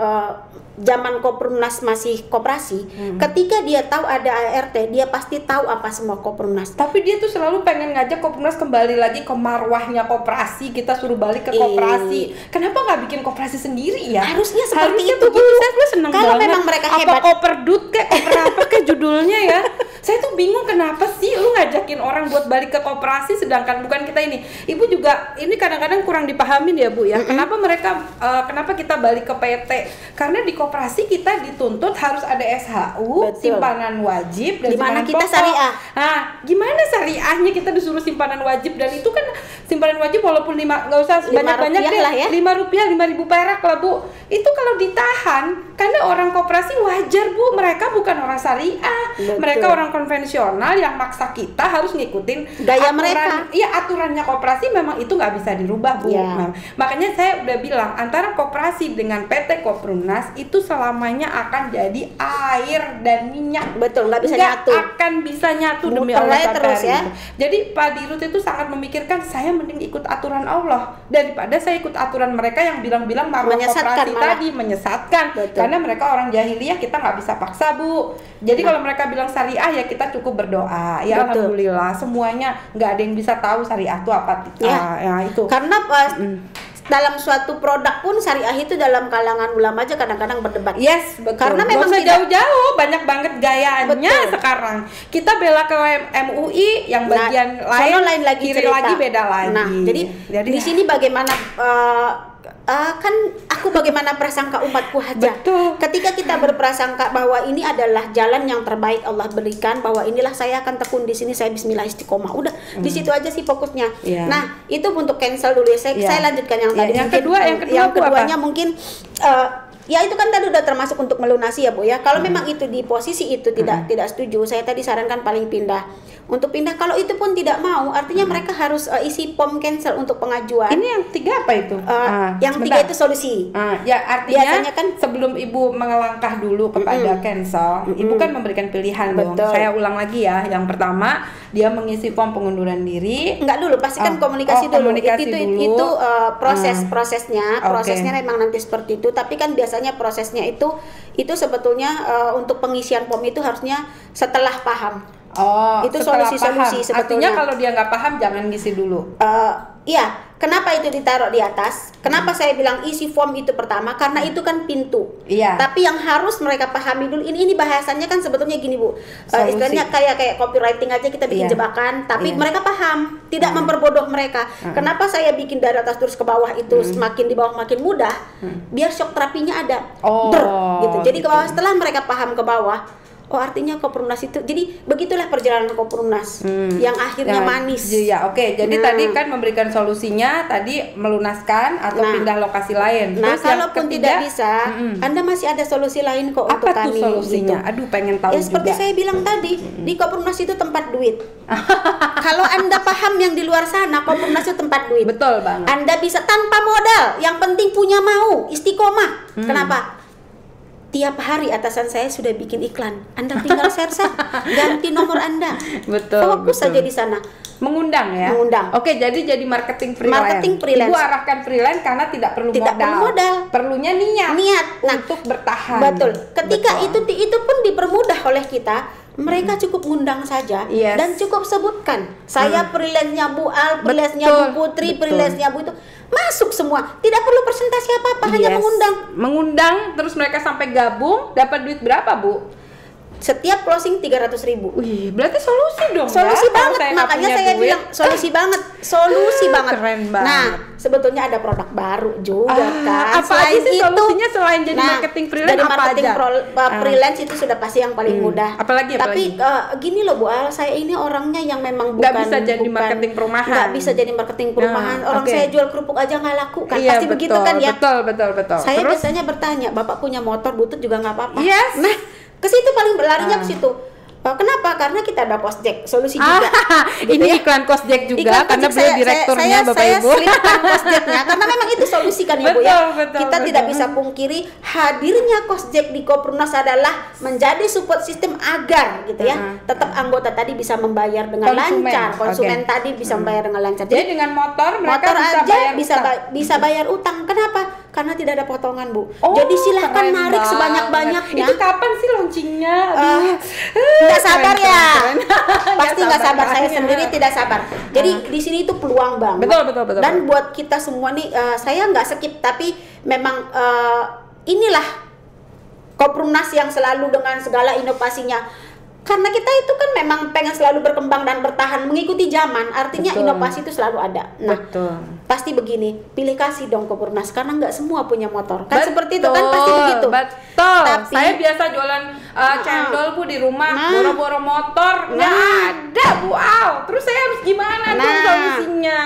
zaman Kopurndas masih koperasi, ketika dia tahu ada ART, dia pasti tahu apa semua Kopurndas. Tapi dia tuh selalu pengen ngajak Kopurndas kembali lagi ke marwahnya koperasi, kita suruh balik ke koperasi. Kenapa nggak bikin koperasi sendiri ya? Harusnya seperti itu. begitu. Saya seneng Kalau banget. memang mereka apa hebat. koperdut kayak koper apa kayak judulnya ya. Saya tuh bingung kenapa sih lu ngajakin orang buat balik ke koperasi sedangkan bukan kita ini. Ibu juga ini kadang-kadang kurang dipahamin ya Bu ya. Kenapa mereka kenapa kita balik ke PT? Karena di koperasi kita dituntut harus ada SHU, Betul. simpanan wajib dan Dimana simpanan kita pokok. syariah. Nah, gimana syariahnya kita disuruh simpanan wajib, dan itu kan simpanan wajib walaupun nggak usah banyak-banyak deh, lah ya. Rp5, 5.000 perak lah Bu. Itu kalau ditahan, karena orang koperasi wajar Bu, mereka bukan orang syariah. Betul. Mereka orang konvensional yang maksa kita harus ngikutin Gaya aturan, mereka. iya aturannya koperasi memang itu nggak bisa dirubah Bu. Ya. Nah, makanya saya udah bilang antara koperasi dengan PT Kopurndas itu selamanya akan jadi air dan minyak. Betul, nggak bisa Nggak nyatu. akan bisa nyatu demi Muter Allah aja sampai terus hari ya. ini. Jadi Pak Dirut itu sangat memikirkan saya mending ikut aturan Allah daripada saya ikut aturan mereka yang bilang-bilang marwah Menyesatkan koperasi malah. tadi menyesatkan. Betul. Karena mereka orang jahiliyah, kita nggak bisa paksa Bu. Jadi kalau mereka bilang syariah ya kita cukup berdoa. Ya Betul. alhamdulillah semuanya nggak ada yang bisa tahu syariah itu apa. Ya itu. Karena dalam suatu produk pun syariah itu dalam kalangan ulama aja kadang-kadang berdebat. Yes, betul. Karena memang nggak usah tidak- jauh-jauh, banyak banget gayanya Betul. sekarang. Kita bela ke MUI, yang bagian sono lain lagi kiri cerita. lagi beda lagi. Nah, jadi di sini bagaimana kan aku bagaimana prasangka umatku aja. Betul. Ketika kita berprasangka bahwa ini adalah jalan yang terbaik Allah berikan, bahwa inilah saya akan tekun di sini, saya bismillah istiqomah. Udah, di situ aja sih fokusnya. Iya. Nah, itu untuk cancel dulu ya. Saya lanjutkan yang Iya, tadi. yang Mungkin, kedua Bu, keduanya apa? mungkin ya itu kan tadi udah termasuk untuk melunasi ya Bu ya. Kalau memang itu di posisi itu tidak setuju, saya tadi sarankan paling pindah. Untuk pindah, kalau itu pun tidak mau, artinya mereka harus isi form cancel untuk pengajuan. Ini yang tiga apa itu? Yang sebentar. tiga itu solusi. Ya artinya Biasanya kan- sebelum ibu melangkah dulu kepada cancel, ibu kan memberikan pilihan dong. Betul. Saya ulang lagi ya. Yang pertama dia mengisi form pengunduran diri. Enggak dulu, pastikan komunikasi dulu. Komunikasi itu dulu. prosesnya Oke. memang nanti seperti itu. Tapi kan biasanya prosesnya itu sebetulnya untuk pengisian form itu harusnya setelah paham. Oh, Itu setelah solusi-solusi paham. sebetulnya. Artinya kalau dia nggak paham jangan ngisi dulu. Iya, kenapa itu ditaruh di atas? Kenapa saya bilang isi form itu pertama? Karena itu kan pintu. Iya. Tapi yang harus mereka pahami dulu, ini bahasannya kan sebetulnya gini Bu. Solusi. Istilahnya kayak copywriting aja kita bikin Iya. jebakan, tapi Iya. mereka paham, tidak memperbodoh mereka. Kenapa saya bikin dari atas terus ke bawah itu semakin di bawah makin mudah? Biar shock terapinya ada. Oh, Gitu. Jadi ke bawah, gitu. setelah mereka paham ke bawah, oh artinya Koppernas itu, jadi begitulah perjalanan Koppernas yang akhirnya manis. Iya, oke. Jadi Nah. tadi kan memberikan solusinya, tadi melunaskan atau Nah. pindah lokasi lain. Nah, Terus yang kalaupun ketiga, tidak bisa, Anda masih ada solusi lain kok untuk apa tuh kami. solusinya? Gitu. Aduh, pengen tahu Ya seperti juga. saya bilang tadi, di Koppernas itu tempat duit. Kalau Anda paham yang di luar sana, Koppernas itu tempat duit. Betul banget. Anda bisa tanpa modal, yang penting punya mau, istiqomah. Kenapa? Tiap hari atasan saya sudah bikin iklan. Anda tinggal share, ganti nomor Anda. Betul. Fokus betul. saja di sana. Mengundang ya. Mengundang. Oke, jadi marketing freelance. Marketing freelance. Ibu arahkan freelance karena tidak perlu Tidak modal. perlu modal. Perlunya niat. Niat. Nah, untuk bertahan. betul. Ketika Betul. itu pun dipermudah oleh kita, mereka cukup ngundang saja Yes. dan cukup sebutkan saya freelance-nya Bu Al, freelance-nya Betul. Bu Putri, Betul. freelance-nya Bu itu masuk semua. Tidak perlu presentasi apa-apa, hanya Yes. mengundang. Mengundang terus mereka sampai gabung dapat duit berapa, Bu? Setiap closing 300.000. Wih, berarti solusi dong. Solusi ya? Kalau banget, nggak makanya punya saya duit. bilang solusi banget, solusi banget. Keren banget. Nah, sebetulnya ada produk baru juga kan. Apa aja sih solusinya selain jadi marketing freelance? Jadi apa marketing aja? freelance itu sudah pasti yang paling mudah. Apalagi, Tapi gini loh Bu Al, saya ini orangnya yang memang bukan Nggak bisa jadi marketing perumahan. Nggak bisa jadi marketing perumahan. Orang oke. saya jual kerupuk aja nggak laku kan. Iya, Pasti betul, begitu kan ya. Betul. Saya Terus? biasanya bertanya, Bapak punya motor, butut juga nggak apa-apa. Yes. Nah, ke situ paling berlarinya ke situ. Kenapa? Karena kita ada Kosjek, solusi juga. Gitu ini ya. iklan Kosjek juga Iklan karena Kosjek, beliau direkturnya Bapak saya Ibu. selipkan Kosjeknya karena memang itu solusi kan ya Bu ya. Betul, Kita betul. tidak bisa pungkiri hadirnya Kosjek di Koppernas adalah menjadi support system agar gitu ya. Tetap anggota tadi bisa membayar dengan Konsumen, lancar, konsumen oke. tadi bisa membayar dengan lancar. Jadi dengan motor mereka motor bisa aja bayar bisa utang. bisa bayar utang. Kenapa? Karena tidak ada potongan Bu. Oh, Jadi silahkan keren narik banget. sebanyak-banyaknya. Itu kapan sih launchingnya? Nggak sabar Keren, ya. keren. Pasti nggak sabar. Saya makanya. sendiri tidak sabar. Jadi di sini itu peluang banget. Betul. Dan buat kita semua nih, saya nggak skip tapi memang inilah Koppernas yang selalu dengan segala inovasinya. Karena kita itu kan memang pengen selalu berkembang dan bertahan mengikuti zaman. Artinya Betul. inovasi itu selalu ada. Nah, Betul. pasti begini, pilih kasih dong Koppernas karena nggak semua punya motor. Kan seperti itu kan pasti begitu. Betul. Tapi Saya biasa jualan cendol Bu di rumah, Nah. boro-boro motor nggak ada Bu Al. Terus saya harus gimana dong Nah. solusinya?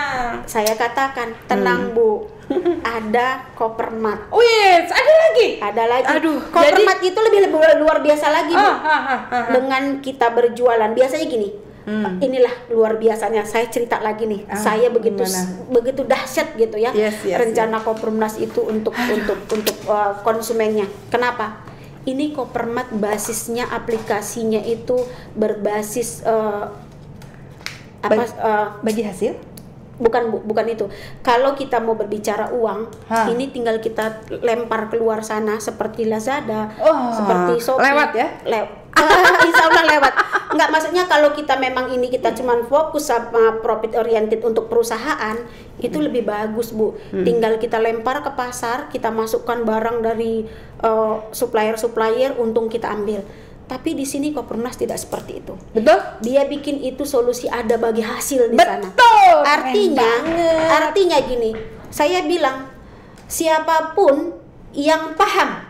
saya katakan, tenang Bu. Ada Koppermat. Wih, ada lagi. Ada lagi. Aduh, Koppermat itu lebih luar biasa lagi Bu. Ah. Dengan kita berjualan biasanya gini. Inilah luar biasanya. Saya cerita lagi nih. Saya begitu gimana? begitu dahsyat gitu ya. Yes, rencana Koppernas itu untuk konsumennya. Kenapa? Ini Koppermat basisnya aplikasinya itu berbasis Bagi hasil? bukan Bu, bukan itu. Kalau kita mau berbicara uang, Hah. ini tinggal kita lempar keluar sana seperti Lazada, Oh, seperti Shopee. lewat ya? Insya Allah lewat. Enggak, maksudnya kalau kita memang ini kita cuman fokus sama profit oriented untuk perusahaan, itu lebih bagus Bu. Tinggal kita lempar ke pasar, kita masukkan barang dari supplier-supplier, untung kita ambil. Tapi di sini Koppernas tidak seperti itu. Betul? Dia bikin itu solusi ada bagi hasil di sana. Betul. Artinya gini, saya bilang siapapun yang paham,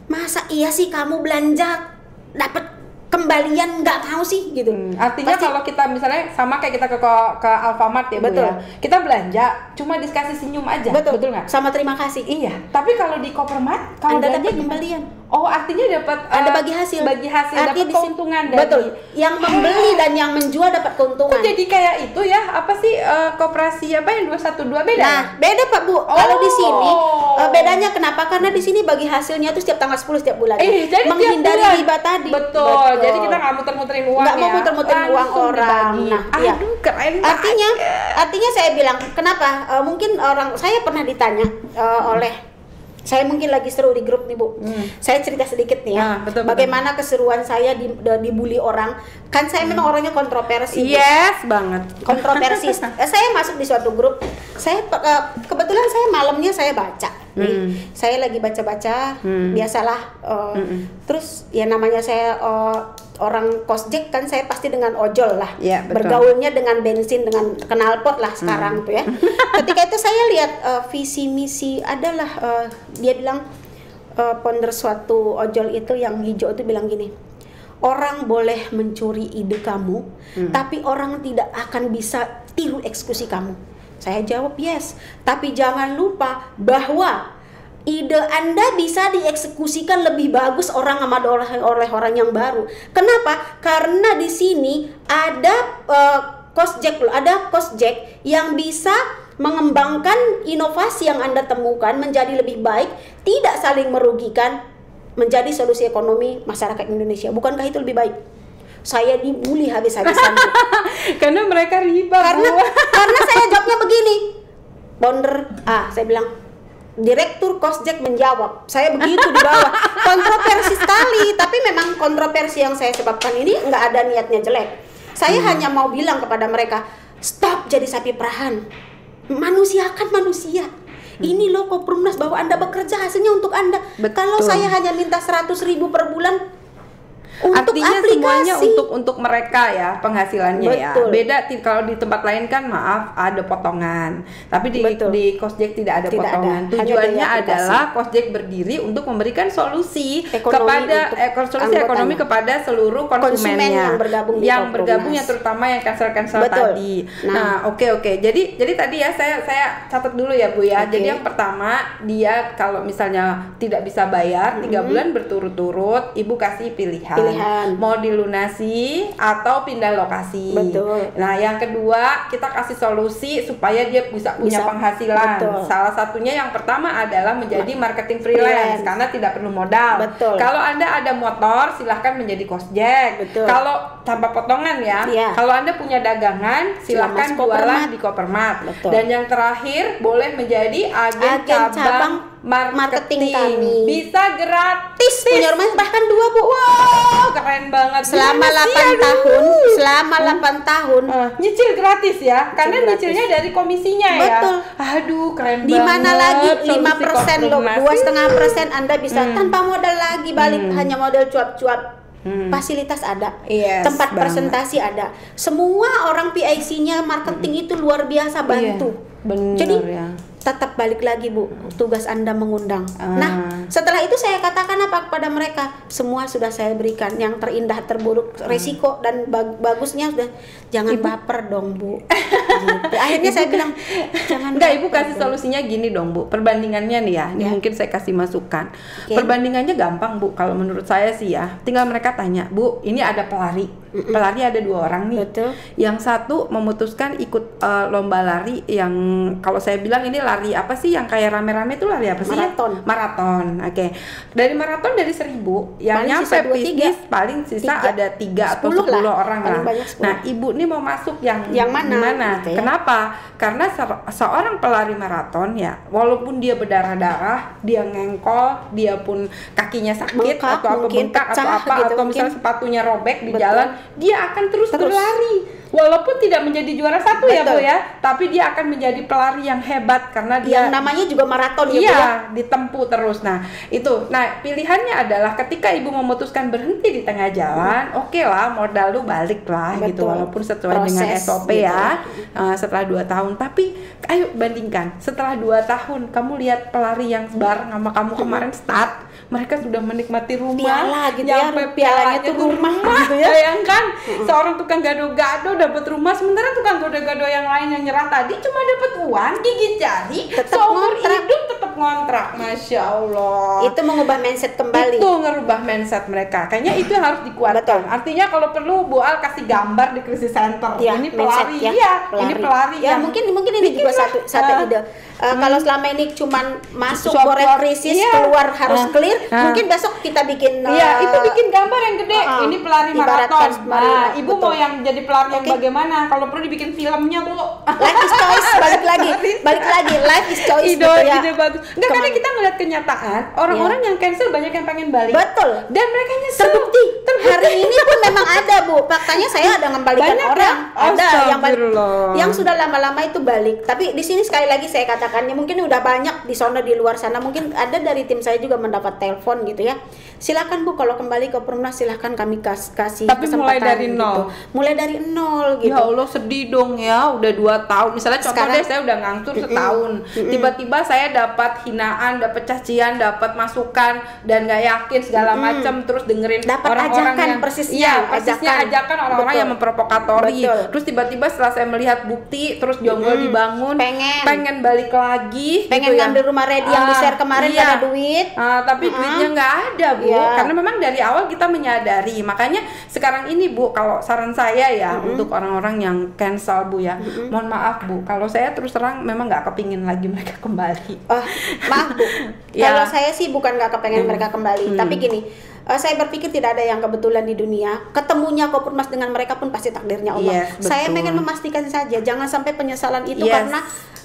masa iya sih kamu belanja dapat kembalian nggak mau sih gitu. Artinya Pasti- kalau kita misalnya sama kayak kita ke Alfamart ya Bu Betul. ya. Kita belanja cuma dikasih senyum aja. betul nggak? sama terima kasih. Iya. Tapi kalau di Koppermat kalau Anda belanja dapat gimana? kembalian. Oh, artinya dapat Ada bagi hasil. Bagi hasil Artinya dapat di sini- keuntungan dari. Betul. Yang membeli dan yang menjual dapat Kok keuntungan. jadi kayak itu ya? Apa sih koperasi apa yang 212 beda? Nah, ya? beda Pak Bu. Kalau di sini Oh. bedanya kenapa? Karena di sini bagi hasilnya itu setiap tanggal 10 setiap bulan. Jadi tiap menghindari bulan. riba tadi. Betul. Jadi kita nggak muter-muterin uang Nggak mau ya. muter-muterin uang Langsung orang. dibagi. Nah, iya. Aduh, keren Artinya saya bilang kenapa? Mungkin orang saya pernah ditanya oleh Saya mungkin lagi seru di grup nih Bu. Saya cerita sedikit nih ya. Betul. Bagaimana keseruan saya dibully orang. Kan saya memang orangnya kontroversi. Bu. Yes banget. Kontroversi. Saya masuk di suatu grup. Saya kebetulan saya malamnya saya baca. Saya lagi baca-baca. Biasalah. Terus ya namanya saya orang kosjek kan, saya pasti dengan ojol lah. Ya, bergaulnya dengan bensin, dengan knalpot lah sekarang tuh ya. Ketika itu saya lihat visi misi adalah dia bilang founder suatu ojol itu yang hijau itu bilang gini, orang boleh mencuri ide kamu, tapi orang tidak akan bisa tiru eksekusi kamu. Saya jawab yes, tapi jangan lupa bahwa ide Anda bisa dieksekusikan lebih bagus oleh orang yang baru. Kenapa? Karena di sini ada kosjek yang bisa mengembangkan inovasi yang Anda temukan menjadi lebih baik, tidak saling merugikan, menjadi solusi ekonomi masyarakat Indonesia. Bukankah itu lebih baik? Saya dibully habis-habisan. Karena mereka riba. Karena saya jawabnya begini. Founder, saya bilang, Direktur Kosjek menjawab, saya begitu di bawah. Kontroversi sekali, tapi memang kontroversi yang saya sebabkan ini nggak ada niatnya jelek. Saya hanya mau bilang kepada mereka, stop jadi sapi perahan. Manusiakan manusia. Ini loh Koprumnas bahwa Anda bekerja, hasilnya untuk Anda. Kalau saya hanya minta 100.000 per bulan untuk artinya aplikasi. semuanya untuk mereka ya penghasilannya. Betul. Ya beda kalau di tempat lain kan maaf ada potongan, tapi di Kosjek tidak ada potongan. Tujuannya adalah Kosjek berdiri untuk memberikan solusi ekonomi kepada seluruh konsumennya yang bergabung yang terutama yang cancel tadi. Nah, oke. Jadi tadi ya saya catat dulu ya Bu ya. Jadi yang pertama, dia kalau misalnya tidak bisa bayar 3 bulan berturut-turut, Ibu kasih pilihan. Mau dilunasi atau pindah lokasi. Betul. Nah, yang kedua kita kasih solusi supaya dia bisa punya penghasilan. Betul. Salah satunya yang pertama adalah menjadi marketing freelance karena tidak perlu modal. Betul. Kalau Anda ada motor, silahkan menjadi Kosjek. Betul. Kalau tanpa potongan ya. Kalau Anda punya dagangan, silahkan jualan di Kopermat. Dan yang terakhir boleh menjadi agen cabang marketing kami. Bisa gratis. Punya rumah bahkan 2 Bu. Wow, keren banget. Selama 8 tahun. Nyicil gratis ya. Karena nyicilnya dari komisinya ya. Betul. Aduh, keren banget. Di mana lagi 5% loh, 2,5% Anda bisa tanpa modal lagi balik, hanya modal cuap-cuap. Fasilitas ada, tempat presentasi ada. Semua orang PIC-nya marketing itu luar biasa bantu. Jadi tetap balik lagi Bu, tugas Anda mengundang. Nah, setelah itu saya katakan apa kepada mereka? Semua sudah saya berikan, yang terindah, terburuk, resiko dan bagusnya sudah. Jangan baper dong Bu. Gitu. Akhirnya saya bilang, jangan. Enggak, Ibu kasih solusinya gini dong Bu. Perbandingannya nih ya, ini mungkin saya kasih masukan. Perbandingannya gampang Bu, kalau menurut saya sih ya. Tinggal mereka tanya, Bu, ini ada pelari. Pelari ada 2 orang nih. Betul. Yang satu memutuskan ikut lomba lari yang kalau saya bilang ini lari apa sih yang kayak rame-rame itu lari apa sih? Maraton. Oke. Dari maraton dari 1.000 yang paling nyampe bisnis paling sisa ada 3 atau 10 orang lah. Nah, Ibu nih mau masuk yang mana? Gitu ya? Kenapa? Karena seorang pelari maraton ya, walaupun dia berdarah-darah, dia ngengkol, dia pun kakinya sakit atau bengkak atau apa gitu, atau misalnya sepatunya robek di jalan, dia akan terus berlari. Walaupun tidak menjadi juara 1 ya Bu ya, tapi dia akan menjadi pelari yang hebat karena dia yang namanya juga maraton ya Bu ya, ditempuh terus. Nah, itu. Nah, pilihannya adalah ketika Ibu memutuskan berhenti di tengah jalan, oke lah, modal lu balik lah gitu, walaupun sesuai dengan SOP gitu. Ya. Setelah 2 tahun, tapi ayo bandingkan. Setelah 2 tahun kamu lihat pelari yang bareng sama kamu kemarin start, mereka sudah menikmati rumah, piala gitu ya, pialanya tuh rumah gitu ya. Bayangkan seorang tukang gado-gado dapat rumah, sementara tukang gado-gado yang lain yang nyerah tadi cuma dapat uang gigit jari, seumur hidup tetap ngontrak. Masya Allah. Itu mengubah mindset kembali. Itu ngerubah mindset mereka. Kayaknya itu yang harus dikuatkan. Artinya kalau perlu Bu Al kasih gambar di krisis center. Ya, ini pelari, ini pelari. Ya mungkin ini juga satu ide. Kalau selama ini cuman masuk goreng krisis, keluar harus clear, mungkin besok kita bikin itu bikin gambar yang gede. Ini pelari maraton. Nah, Ibu mau yang jadi pelari yang bagaimana? Kalau perlu dibikin filmnya Bu. Life is choice, balik lagi life is choice. Ide bagus. Enggak, karena kita ngeliat kenyataan orang-orang yang cancel banyak yang pengen balik. Betul. Dan mereka nyesel. Terbukti. Hari ini pun memang ada, Bu. Faktanya saya ada ngembalikan Banyak orang. ya? Ada yang balik. Astagfirullah. Yang sudah lama-lama itu balik. Tapi di sini sekali lagi saya katakan, ya mungkin udah banyak di sana di luar sana. Mungkin ada dari tim saya juga mendapat telepon gitu ya. Silakan Bu, kalau kembali ke Perumnas silakan kami kasih Tapi kesempatan. mulai dari gitu. nol. Mulai dari nol gitu. Ya Allah, sedih dong ya, udah 2 tahun. Misalnya contoh Sekarang- deh, saya udah nganggur setahun. Tiba-tiba saya dapat hinaan, dapat cacian, dapat masukan dan nggak yakin segala macam, terus dengerin Dapat orang-orang ajakan yang persisnya, ajakan orang-orang Betul. yang memprovokasi. Betul. Terus tiba-tiba setelah saya melihat bukti, terus Jonggol dibangun, pengen balik lagi, pengen gitu ya. ngambil rumah ready yang di-share kemarin Iya. gak ada duit. Tapi duitnya nggak ada, Bu. Iya. Karena memang dari awal kita menyadari. Makanya sekarang ini, Bu, kalau saran saya ya untuk orang-orang yang cancel, Bu ya, mohon maaf, Bu, kalau saya terus terang memang nggak kepingin lagi mereka kembali. Maaf Bu, Ya. kalau saya sih bukan nggak kepengen mereka kembali, tapi gini, saya berpikir tidak ada yang kebetulan di dunia. Ketemunya Kopurnmas dengan mereka pun pasti takdirnya Allah. Yes, Saya betul. pengen memastikan saja, jangan sampai penyesalan itu Yes.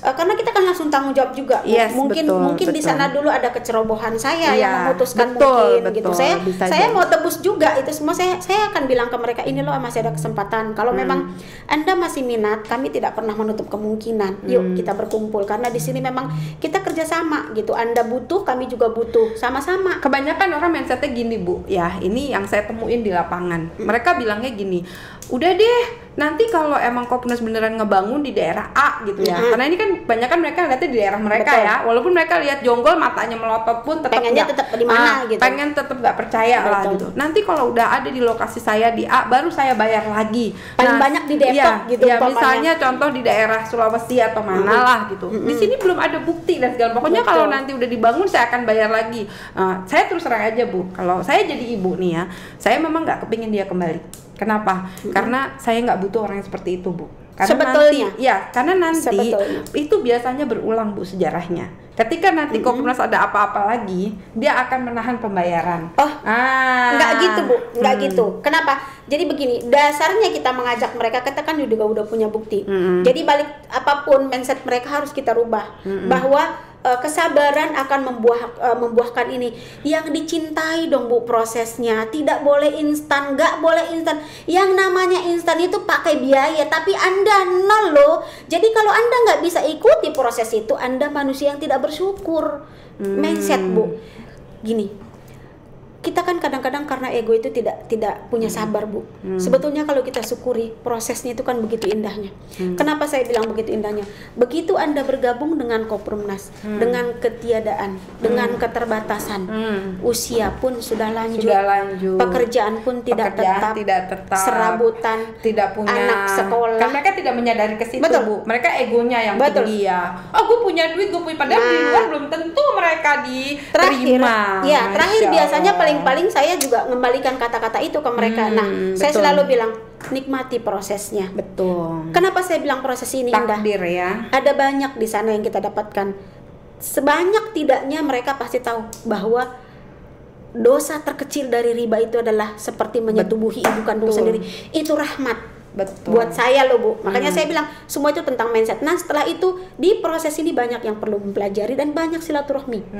karena kita kan langsung tanggung jawab juga. Bu. Yes, mungkin betul, di betul. sana dulu ada kecerobohan saya Iya, yang memutuskan betul, mungkin gitu. betul, Saya bisa saya jadi. mau tebus juga itu semua. Saya akan bilang ke mereka, ini loh masih ada kesempatan. Kalau memang Anda masih minat, kami tidak pernah menutup kemungkinan. Yuk kita berkumpul karena di sini memang kita kerjasama gitu. Anda butuh, kami juga butuh, sama-sama. Kebanyakan orang mindsetnya gini, Bu, ya ini yang saya temuin di lapangan. Mereka bilangnya gini, udah deh, nanti kalau emang Kopurnas beneran ngebangun di daerah A gitu ya, karena ini kan banyak kan mereka lihatnya di daerah mereka. Betul. Ya, walaupun mereka lihat Jonggol matanya melotot pun tetap Pengennya nggak- tetap di mana gitu. pengen tetap nggak percaya lah Betul. gitu. Nanti kalau udah ada di lokasi saya di A, baru saya bayar lagi. Paling banyak di Depok iya, gitu iya, umpamanya. misalnya contoh di daerah Sulawesi atau mana lah gitu. Di sini belum ada bukti dan segala. Pokoknya Betul. kalau nanti udah dibangun saya akan bayar lagi. Saya terus terang aja, Bu, kalau saya jadi ibu nih ya, saya memang nggak kepingin dia kembali. Kenapa? Karena saya nggak butuh orang yang seperti itu, Bu. Karena Sebetulnya. nanti, ya, karena nanti Sebetulnya. itu biasanya berulang, Bu, sejarahnya. Ketika nanti Kopurnas ada apa-apa lagi, dia akan menahan pembayaran. Nggak gitu Bu, nggak gitu. Kenapa? Jadi begini, dasarnya kita mengajak mereka, kita kan juga udah punya bukti. Jadi balik apapun mindset mereka harus kita rubah, bahwa kesabaran akan membuahkan ini. Yang dicintai dong Bu prosesnya, tidak boleh instan, nggak boleh instan. Yang namanya instan itu pakai biaya, tapi Anda nol loh. Jadi kalau Anda nggak bisa ikuti proses itu, Anda manusia yang tidak bersyukur. Mindset Bu, gini. Kita kan kadang-kadang karena ego itu tidak punya sabar Bu. Sebetulnya kalau kita syukuri prosesnya itu kan begitu indahnya. Kenapa saya bilang begitu indahnya? Begitu Anda bergabung dengan Kopurnas, dengan ketiadaan, dengan keterbatasan, usia pun sudah lanjut, pekerjaan pun tidak tetap, serabutan, tidak punya anak sekolah. Kan mereka tidak menyadari ke situ, Betul. Bu. Mereka egonya yang Betul. tinggi ya. Oh, gue punya duit, gue punya, padahal di luar belum tentu mereka diterima. Terakhir Masya biasanya Allah. paling saya juga mengembalikan kata-kata itu ke mereka. Saya betul. selalu bilang nikmati prosesnya. Betul. Kenapa saya bilang proses ini indah? Takdir ya. Ada banyak di sana yang kita dapatkan. Sebanyak tidaknya mereka pasti tahu bahwa dosa terkecil dari riba itu adalah seperti menyetubuhi ibu kandung sendiri. Itu rahmat. Betul. Buat saya loh Bu. Makanya saya bilang semua itu tentang mindset. Nah setelah itu di proses ini banyak yang perlu mempelajari dan banyak silaturahmi.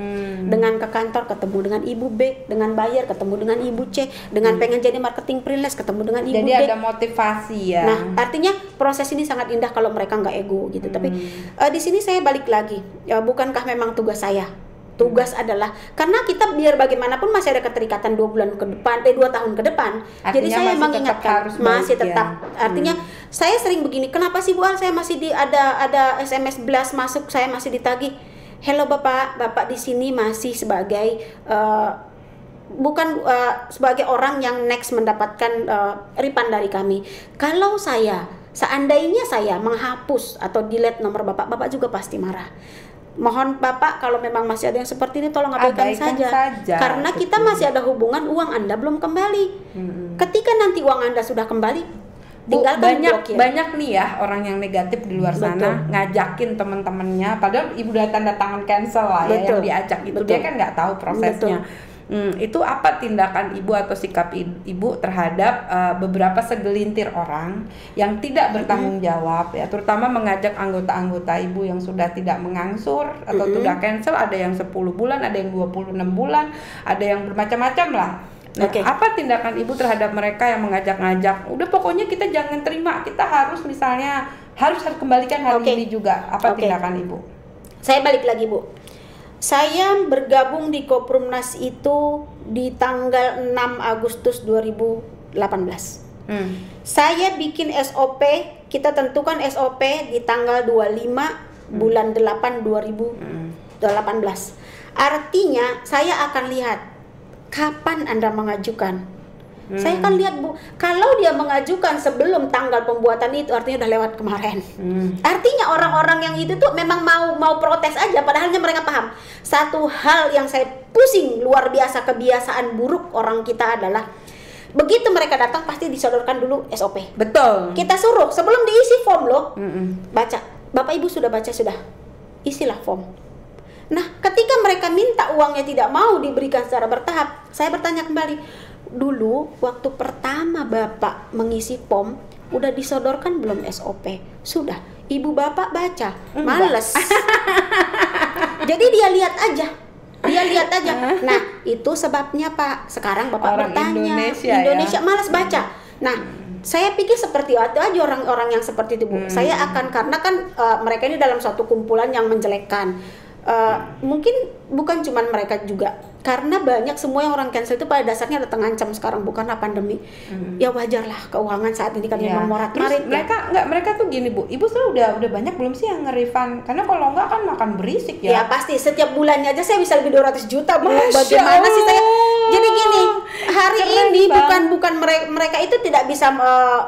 Dengan ke kantor ketemu dengan ibu B, dengan bayar ketemu dengan ibu C, dengan pengen jadi marketing freelance ketemu dengan ibu Jadi D. ada motivasi ya. Nah artinya proses ini sangat indah kalau mereka nggak ego gitu. Tapi di sini saya balik lagi. Bukankah memang tugas saya? Tugas adalah karena kita biar bagaimanapun masih ada keterikatan 2 bulan ke depan, 2 tahun ke depan. Artinya Jadi saya masih mengingatkan tetap harus masih balik, tetap. ya. Artinya saya sering begini. Kenapa sih Bu Al saya masih ada SMS blast masuk, saya masih ditagih. Hello Bapak di sini masih sebagai bukan sebagai orang yang next mendapatkan refund dari kami. Kalau seandainya saya menghapus atau delete nomor Bapak juga pasti marah. Mohon Bapak kalau memang masih ada yang seperti ini tolong abaikan saja. Karena kita masih ada hubungan, uang Anda belum kembali. Ketika nanti uang Anda sudah kembali, tinggalkan blokir. Banyak nih ya orang yang negatif di luar sana ngajakin teman-temannya, padahal ibu udah tanda tangan cancel lah ya, yang diajak itu dia kan nggak tahu prosesnya. Itu apa tindakan ibu atau sikap ibu terhadap beberapa segelintir orang yang tidak bertanggung jawab ya, terutama mengajak anggota-anggota ibu yang sudah tidak mengangsur atau sudah cancel, ada yang 10 bulan, ada yang 26 bulan, ada yang bermacam-macam lah. Nah, apa tindakan ibu terhadap mereka yang mengajak-ngajak, udah pokoknya kita jangan terima, kita harus misalnya harus kembalikan hari ini juga, apa tindakan ibu? Saya balik lagi Bu, saya bergabung di Koprumnas itu di tanggal 6 Agustus 2018. Saya bikin SOP, kita tentukan SOP di tanggal 25 bulan 8 2018. Artinya saya akan lihat kapan Anda mengajukan. Saya akan lihat Bu, kalau dia mengajukan sebelum tanggal pembuatan itu artinya udah lewat kemarin. Artinya orang-orang yang itu tuh memang mau protes aja, padahalnya mereka paham. Satu hal yang saya pusing luar biasa, kebiasaan buruk orang kita adalah begitu mereka datang pasti disodorkan dulu SOP. Betul. Kita suruh sebelum diisi form loh, baca. Bapak Ibu sudah baca sudah, isilah form. Nah, ketika mereka minta uangnya tidak mau diberikan secara bertahap, saya bertanya kembali. Dulu waktu pertama Bapak mengisi form udah disodorkan belum SOP? Sudah. Ibu Bapak baca, males. Jadi dia lihat aja. Nah, itu sebabnya Pak. Sekarang Bapak orang bertanya, Indonesia ya? Malas baca. Nah, saya pikir seperti itu aja orang-orang yang seperti itu Bu. Saya akan, karena kan mereka ini dalam suatu kumpulan yang menjelekkan. Mungkin bukan cuman mereka juga, karena banyak semua yang orang cancel itu pada dasarnya ada terancam sekarang, bukan pandemi. Ya wajar lah, keuangan saat ini kan memang morat-marit. Mereka tuh gini Bu, Ibu sudah banyak belum sih yang nge-refund? Karena kalau enggak kan makan berisik ya. Ya pasti, setiap bulannya aja saya bisa lebih 200 juta Bu. Bagaimana sih saya? Jadi gini, hari ini bukan mereka itu tidak bisa,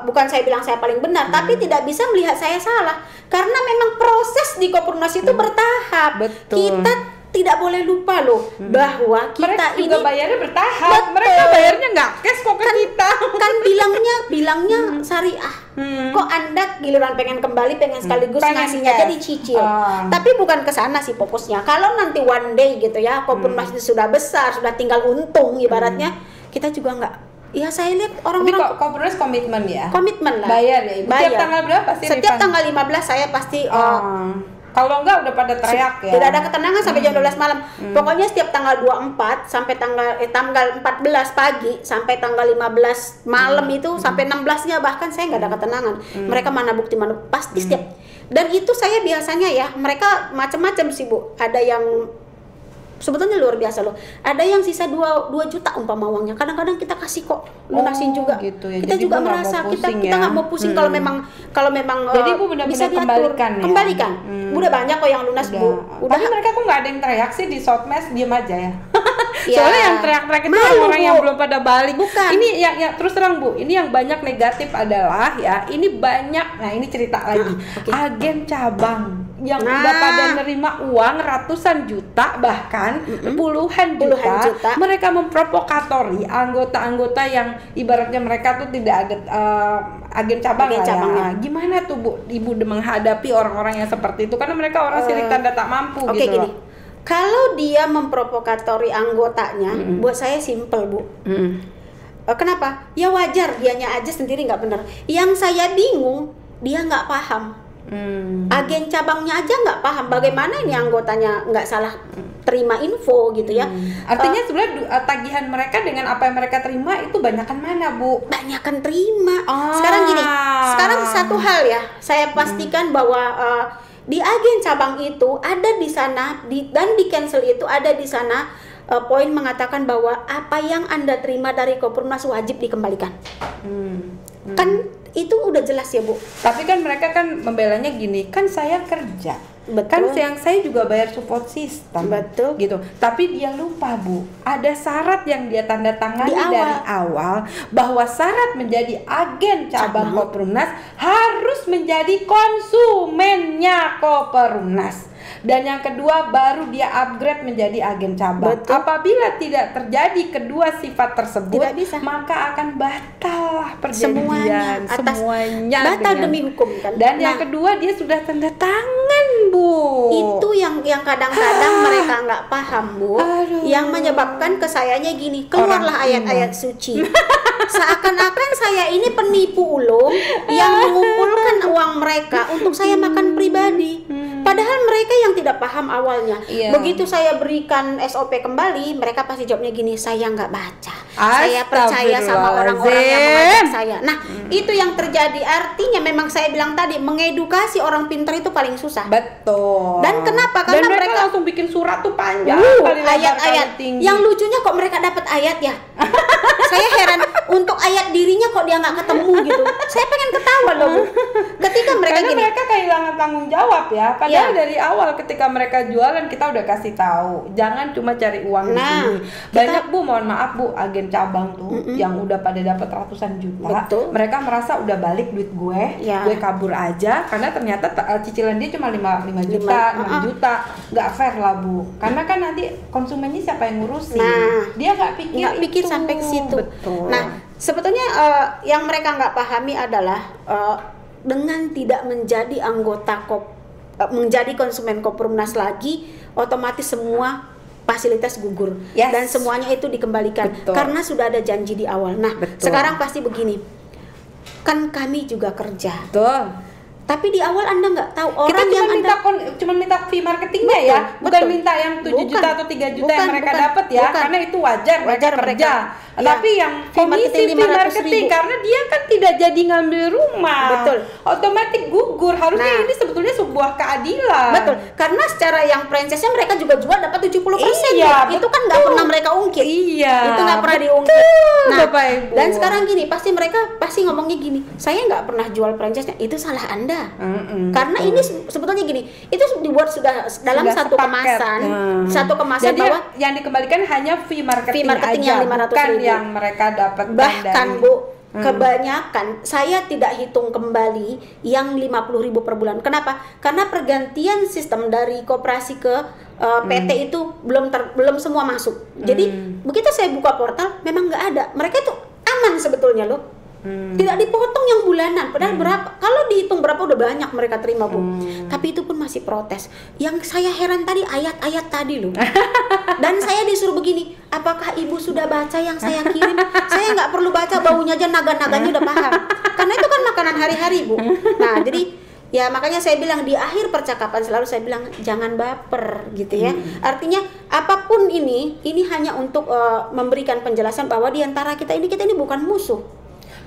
bukan saya bilang saya paling benar, tapi tidak bisa melihat saya salah. Karena memang proses di Koprumnas itu bertahap. Betul. Kita tidak boleh lupa loh bahwa kita mereka ini juga bayarnya bertahap. Mereka bayarnya nggak cash kok ke kita. Kan bilangnya syariah. Kok Anda giliran pengen kembali, pengen sekaligus ngasihnya aja dicicil. Tapi bukan ke sana sih fokusnya. Kalau nanti one day gitu ya, Koprumnas itu sudah besar, sudah tinggal untung ibaratnya, kita juga nggak. Ya saya lihat orang-orang Koprumnas komitmen ya. Komitmen lah. Bayar ya Ibu. Setiap tanggal berapa sih? Setiap tanggal 15 saya pasti kalau enggak udah pada teriak ya. Tidak ada ketenangan sampai jam 12 malam. Pokoknya setiap tanggal 24 sampai tanggal 14 pagi sampai tanggal 15 malam itu sampai 16-nya bahkan saya nggak ada ketenangan. Mereka mana bukti mana pasti setiap. Dan itu saya biasanya ya, mereka macam-macam sih Bu. Ada yang sebetulnya luar biasa loh. Ada yang sisa 2 juta umpama uangnya. Kadang-kadang kita kasih kok, lunasin juga. Gitu ya. Kita jadi juga merasa kita nggak mau pusing kalau memang jadi Bu benar-benar bisa diatur. Kembalikan. Udah banyak kok yang lunas Bu. Tapi mereka kok nggak ada yang teriak sih di Sotmes, diam aja ya. Ya. Soalnya yang teriak-teriak itu orang yang belum pada balik. Bukan. Ini yang terus terang Bu, ini yang banyak negatif adalah ya, ini banyak. Nah, ini cerita lagi. Agen cabang yang udah pada nerima uang ratusan juta bahkan puluhan juta. Mereka memprovokatori anggota-anggota yang ibaratnya mereka tuh tidak ada agen cabang lah ya. Gimana tuh Bu Ibu menghadapi orang-orang yang seperti itu, karena mereka orang sirik tanda tak mampu gitu gini. Kalau dia memprovokatori anggotanya, buat saya simple Bu. Kenapa? Ya wajar, dianya aja sendiri nggak benar. Yang saya bingung, dia nggak paham. Agen cabangnya aja nggak paham bagaimana ini anggotanya nggak salah terima info gitu ya. Artinya sebenarnya tagihan mereka dengan apa yang mereka terima itu banyakan mana Bu? Banyakan terima. Sekarang gini, sekarang satu hal ya, saya pastikan bahwa di agen cabang itu ada di sana dan di cancel itu ada di sana poin mengatakan bahwa apa yang Anda terima dari Koprumnas wajib dikembalikan. Kan itu udah jelas ya Bu. Tapi kan mereka kan membelanya gini, kan saya kerja. Betul. Kan yang saya juga bayar support system. Betul. Gitu. Tapi dia lupa Bu, ada syarat yang dia tanda tangani dari awal bahwa syarat menjadi agen cabang Koprumnas harus menjadi konsumennya Koprumnas. Dan yang kedua baru dia upgrade menjadi agen cabang. Betul. Apabila tidak terjadi kedua sifat tersebut, maka akan batal perjanjian. Semuanya batal demi hukum kan. Dan yang kedua dia sudah tanda tangan Bu. Itu yang kadang-kadang mereka nggak paham, Bu. Aduh. Yang menyebabkan ke sayanya gini, keluarlah ayat-ayat suci. Seakan-akan saya ini penipu ulung yang mengumpulkan uang mereka untuk saya makan pribadi. Padahal mereka yang tidak paham awalnya. Begitu saya berikan SOP kembali, mereka pasti jawabnya gini, saya nggak baca. Saya percaya sama orang-orang yang mengajak saya. Nah, itu yang terjadi. Artinya memang saya bilang tadi, mengedukasi orang pintar itu paling susah. Betul. Dan kenapa? Karena Dan mereka langsung bikin surat tuh panjang kali lebar, ayat-ayat. kali tinggi. Yang lucunya kok mereka dapat ayat ya. Saya heran, untuk ayat dirinya kok dia nggak ketemu gitu. Saya pengen ketawa loh, Bu. Ketika mereka Karena gini, mereka kehilangan tanggung jawab ya. Padahal dari awal ketika mereka jualan kita udah kasih tahu, jangan cuma cari uang di sini. Banyak Bu, mohon maaf Bu, agen cabang tuh yang udah pada dapat ratusan juta. Betul. Mereka merasa udah balik duit gue kabur aja karena ternyata cicilan dia cuma 5 juta, 6 juta. Nggak fair lah Bu. Karena kan nanti konsumennya siapa yang ngurusin? Dia nggak pikir sampai ke situ. Betul. Nah, sebetulnya yang mereka nggak pahami adalah dengan tidak menjadi menjadi konsumen Koperumnas lagi, otomatis semua fasilitas gugur dan semuanya itu dikembalikan. Karena sudah ada janji di awal. Nah, sekarang pasti begini, kan kami juga kerja. Tapi di awal Anda nggak tahu orang kita yang cuma minta fee marketingnya ya, bukan minta yang 7 juta atau 3 juta yang mereka dapat ya, karena itu wajar kerja. Tapi yang komisi fee marketing karena dia kan tidak jadi ngambil rumah. Otomatis gugur. Harusnya ini sebetulnya sebuah keadilan. Karena secara yang franchise-nya mereka juga jual dapat 70%. Itu kan nggak pernah mereka ungkit. Itu nggak pernah diungkit. Nah, dan sekarang gini, mereka pasti ngomongnya gini, saya nggak pernah jual franchise-nya. Itu salah Anda. Karena ini sebetulnya gini, itu dibuat sudah dalam satu kemasan, jadi bahwa yang dikembalikan hanya fee marketing aja, yang 500.000 yang mereka dapat. Bahkan Bu, kebanyakan saya tidak hitung kembali yang 50.000 per bulan. Kenapa? Karena pergantian sistem dari koperasi ke PT itu belum semua masuk. Jadi begitu saya buka portal, memang nggak ada. Mereka itu aman sebetulnya loh. Tidak dipotong yang bulanan, padahal berapa? Kalau dihitung berapa udah banyak mereka terima Bu. Tapi itu pun masih protes. Yang saya heran tadi ayat-ayat tadi loh. Dan saya disuruh begini, apakah Ibu sudah baca yang saya kirim? Saya nggak perlu baca, baunya aja naga-naganya udah paham. Karena itu kan makanan hari-hari Bu. Nah jadi ya makanya saya bilang di akhir percakapan selalu saya bilang jangan baper gitu ya. Artinya apapun ini hanya untuk memberikan penjelasan bahwa di antara kita ini bukan musuh.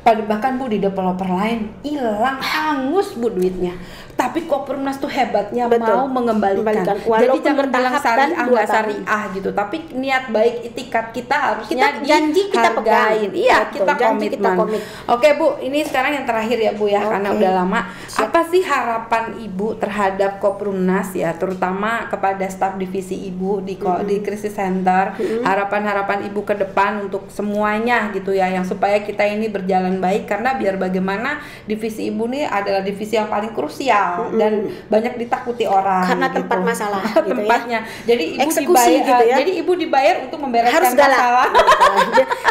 Bahkan Bu, di developer lain hilang hangus Bu duitnya, tapi Koperumnas tuh hebatnya mau mengembalikan. Jadi jangan bilang syariah nggak syariah gitu, tapi niat baik itikat kita harusnya janji kita pegang. Iya, kita komitmen. Oke Bu, ini sekarang yang terakhir ya Bu ya, karena udah lama. Apa sih harapan Ibu terhadap Koperumnas ya, terutama kepada staf divisi Ibu di krisis center? Harapan-harapan Ibu ke depan untuk semuanya gitu ya, yang supaya kita ini berjalan baik, karena biar bagaimana divisi Ibu nih adalah divisi yang paling krusial dan banyak ditakuti orang karena gitu. tempat masalah gitu tempatnya ya. Jadi Ibu eksekusi dibayar gitu ya. Jadi Ibu dibayar untuk membereskan masalah.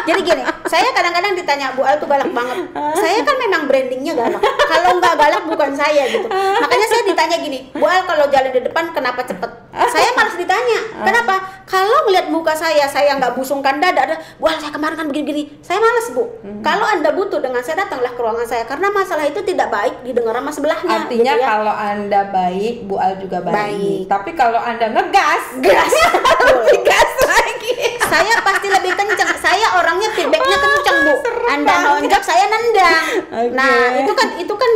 Jadi gini, saya kadang-kadang ditanya Bu Al tuh galak banget. Saya kan memang brandingnya galak. Kalau nggak galak bukan saya gitu. Makanya saya ditanya gini, Bu Al kalau jalan di depan kenapa cepet? Saya malas ditanya. Kenapa? Kalau melihat muka saya nggak busungkan dada, Bu Al saya kemarin kan begini-begini. Saya malas Bu. Kalau Anda butuh dengan saya datanglah ke ruangan saya, karena masalah itu tidak baik didengar sama sebelahnya. Artinya gitu ya. Kalau Anda baik, Bu Al juga baik. Tapi kalau Anda gas lebih gas lagi. Saya pasti lebih kencang. Saya orangnya feedbacknya kencang Bu. Anda nonjok, saya nendang. Nah itu kan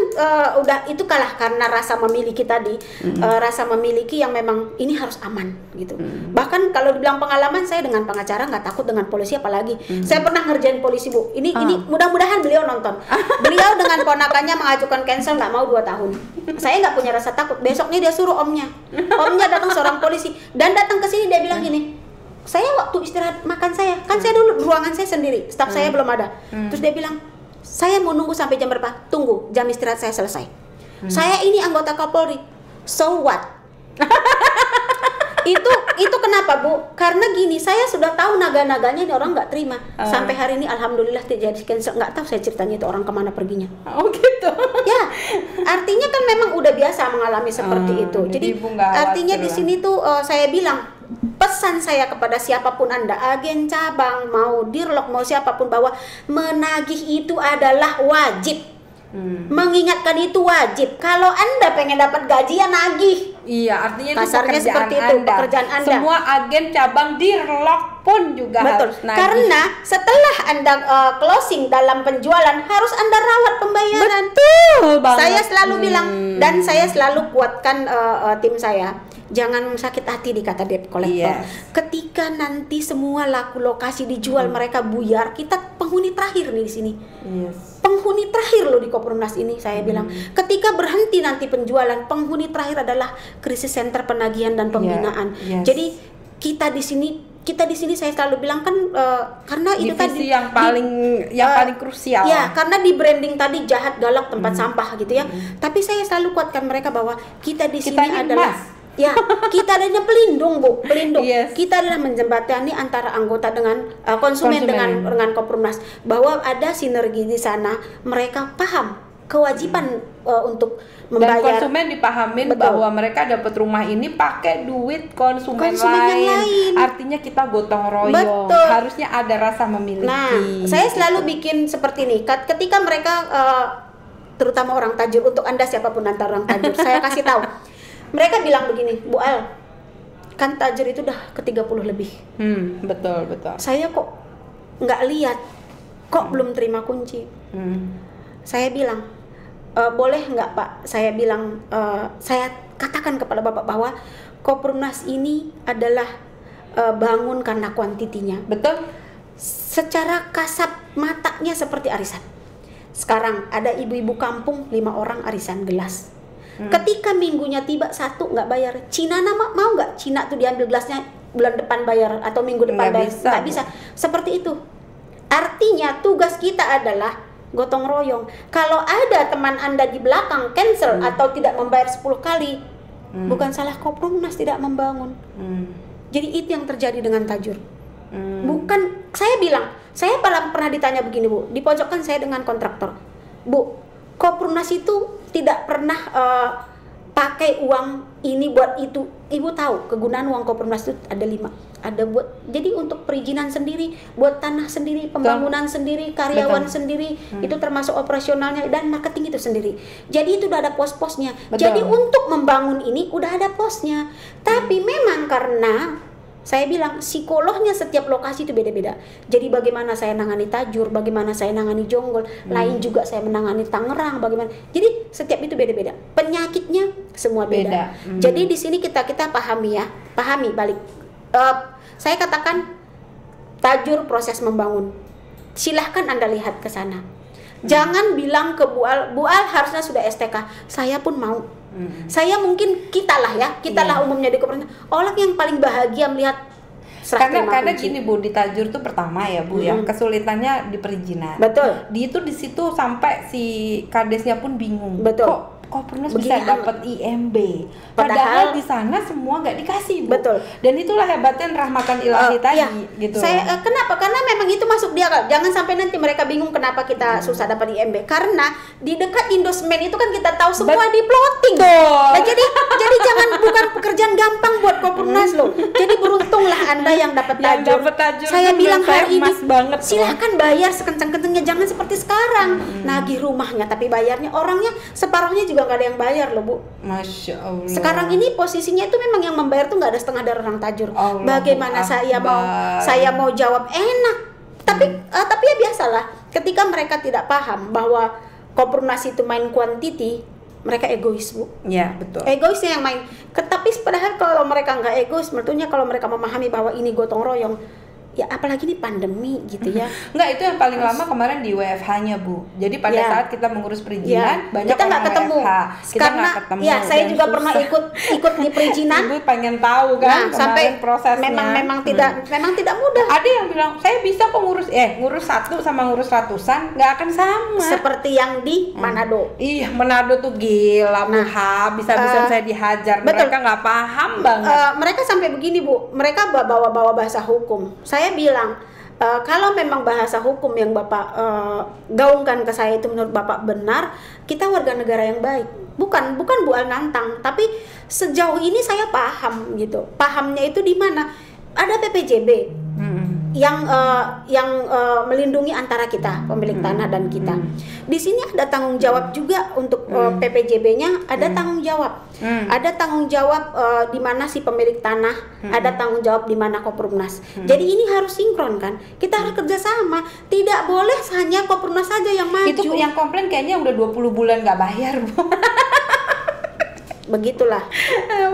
udah itu kalah karena rasa memiliki tadi, rasa memiliki yang memang ini harus aman gitu. Bahkan kalau dibilang pengalaman, saya dengan pengacara nggak takut, dengan polisi apalagi. Saya pernah ngerjain polisi Bu. Ini mudah-mudahan beliau nonton. Beliau dengan ponakannya mengajukan cancel nggak mau 2 tahun. Saya nggak punya rasa takut. Besoknya dia suruh omnya datang seorang polisi dan datang ke sini, dia bilang gini, saya waktu istirahat makan saya dulu ruangan saya sendiri, staf saya belum ada. Terus dia bilang, saya mau nunggu sampai jam berapa? Tunggu, jam istirahat saya selesai. Saya ini anggota Kapolri. So what? Itu kenapa Bu? Karena gini, saya sudah tahu naga-naganya ini orang nggak terima. Sampai hari ini alhamdulillah tidak jadi cancel. Nggak tahu saya ceritanya itu orang kemana perginya. Oh gitu. Ya, artinya kan memang udah biasa mengalami seperti itu. Jadi artinya di sini tuh saya bilang, pesan saya kepada siapapun Anda, agen cabang, mau dirlok, mau siapapun, bahwa menagih itu adalah wajib. Mengingatkan itu wajib. Kalau Anda pengen dapat gaji ya nagih. Iya, artinya kasarnya itu seperti itu, pekerjaan Anda. Semua agen cabang dirlok pun juga harus nagih. Karena setelah Anda closing dalam penjualan, harus Anda rawat pembayaran. Betul banget. Saya selalu bilang, dan saya selalu kuatkan tim saya, jangan sakit hati dikata debt collector. Ketika nanti semua laku lokasi dijual, mereka buyar, kita penghuni terakhir nih di sini. Penghuni terakhir loh di Koprumnas ini, saya bilang. Ketika berhenti nanti penjualan, penghuni terakhir adalah krisis center penagihan dan pembinaan. Jadi kita di sini saya selalu bilang kan, karena itu tadi yang paling krusial. Ya, karena di branding tadi jahat, galak, tempat sampah gitu ya. Tapi saya selalu kuatkan mereka bahwa kita di sini adalah kita adanya pelindung Bu, pelindung. Kita adalah menjembatani antara anggota dengan konsumen dengan Koprumnas, bahwa ada sinergi di sana. Mereka paham kewajiban untuk membayar. Dan konsumen dipahamin bahwa mereka dapat rumah ini pakai duit konsumen lain. Artinya kita gotong royong. Harusnya ada rasa memiliki. Nah, saya selalu bikin seperti ini. Ketika mereka terutama orang tajir, untuk Anda siapapun antara orang tajir, saya kasih tahu. Mereka bilang begini, Bu Al, kan tajir itu udah ke 30 lebih. Betul. Saya kok nggak lihat, kok belum terima kunci. Saya bilang, boleh nggak Pak? Saya bilang, saya katakan kepada Bapak bahwa Koprumnas ini adalah bangun karena kuantitinya. Betul. Secara kasat matanya seperti arisan. Sekarang ada ibu-ibu kampung 5 orang arisan gelas. Ketika minggunya tiba 1 nggak bayar, Cina mau nggak Cina tuh diambil gelasnya bulan depan bayar atau minggu depan bayar? Nggak bisa. Seperti itu. Artinya tugas kita adalah gotong royong. Kalau ada teman Anda di belakang cancel atau tidak membayar 10 kali, bukan salah Koprumnas tidak membangun. Jadi itu yang terjadi dengan tajur. Bukan, saya bilang, saya pernah ditanya begini Bu, di pojokan saya dengan kontraktor, Bu, Koprumnas itu tidak pernah pakai uang ini buat itu. Ibu tahu kegunaan uang Koprumnas itu ada 5. Ada buat, jadi untuk perizinan sendiri, buat tanah sendiri, pembangunan sendiri, karyawan sendiri, itu termasuk operasionalnya dan marketing itu sendiri. Jadi itu udah ada pos-posnya. Jadi untuk membangun ini udah ada posnya. Tapi memang karena saya bilang psikolognya setiap lokasi itu beda-beda. Jadi bagaimana saya nangani Tajur, bagaimana saya nangani Jonggol, lain juga saya menangani Tangerang, bagaimana. Jadi setiap itu beda-beda. Penyakitnya semua beda. Jadi di sini kita pahami ya, pahami balik. Saya katakan Tajur proses membangun. Silahkan Anda lihat ke sana. Jangan bilang ke Bu Al harusnya sudah STK. Saya pun mau. Saya mungkin kita lah umumnya di Koprumnas orang yang paling bahagia melihat karena gini Bu, di Tajur tuh pertama ya Bu ya, kesulitannya di perizinan. Betul. Di situ sampai si kadesnya pun bingung. Betul. Kok Koprumnas bisa dapat IMB padahal di sana semua nggak dikasih Bu. Betul. Dan itulah hebatnya rahmatan ilahi tadi gitu. Saya kenapa? Karena memang itu masuk di akal. Jangan sampai nanti mereka bingung kenapa kita susah dapat IMB. Karena di dekat Indosmen itu kan kita tahu semua di plotting. Nah, jadi jangan, bukan pekerjaan gampang buat Koprumnas loh. Jadi beruntunglah Anda yang dapat Tajur. Saya bilang hari ini silahkan bayar sekencang-kencangnya, jangan seperti sekarang nagih rumahnya tapi bayarnya orangnya separuhnya juga nggak ada yang bayar loh Bu. Masya Allah. Sekarang ini posisinya itu memang yang membayar tuh nggak ada setengah dari orang Tajur. Bagaimana saya mau jawab enak, tapi ya biasalah. Ketika mereka tidak paham bahwa Koprumnas itu main kuantiti, mereka egois Bu. Ya betul. Egoisnya yang main. Tapi padahal kalau mereka nggak egois, tentunya kalau mereka memahami bahwa ini gotong royong, ya apalagi ini pandemi gitu ya. Enggak, itu yang paling lama kemarin di WFH-nya Bu. Jadi pada Ya. saat kita mengurus perizinan, Ya. banyak Kita nggak orang ketemu. WFH. Kita Karena nggak ketemu. ya saya dan juga susah. pernah ikut di perizinan. Ibu pengen tahu kan Nah, sampai prosesnya. memang tidak mudah. Ada yang bilang saya bisa kok ngurus satu sama ngurus ratusan nggak akan sama. Seperti yang di Manado. Iya, Manado tuh gila Bu. Bisa-bisa saya dihajar. betul. Mereka nggak paham banget. Mereka sampai begini Bu, mereka bawa bahasa hukum. Saya bilang kalau memang bahasa hukum yang Bapak gaungkan ke saya itu menurut Bapak benar, kita warga negara yang baik. Bukan Bu Al nantang, tapi sejauh ini saya paham gitu. Pahamnya itu di mana? Ada PPJB yang melindungi antara kita, pemilik tanah dan kita. Di sini ada tanggung jawab juga untuk PPJB-nya, ada tanggung jawab. Ada tanggung jawab di mana si pemilik tanah, ada tanggung jawab di mana Koprumnas. Jadi ini harus sinkron kan? Kita harus kerjasama. Tidak boleh hanya Koprumnas saja yang maju. Itu yang komplain kayaknya udah 20 bulan nggak bayar Bu. Begitulah.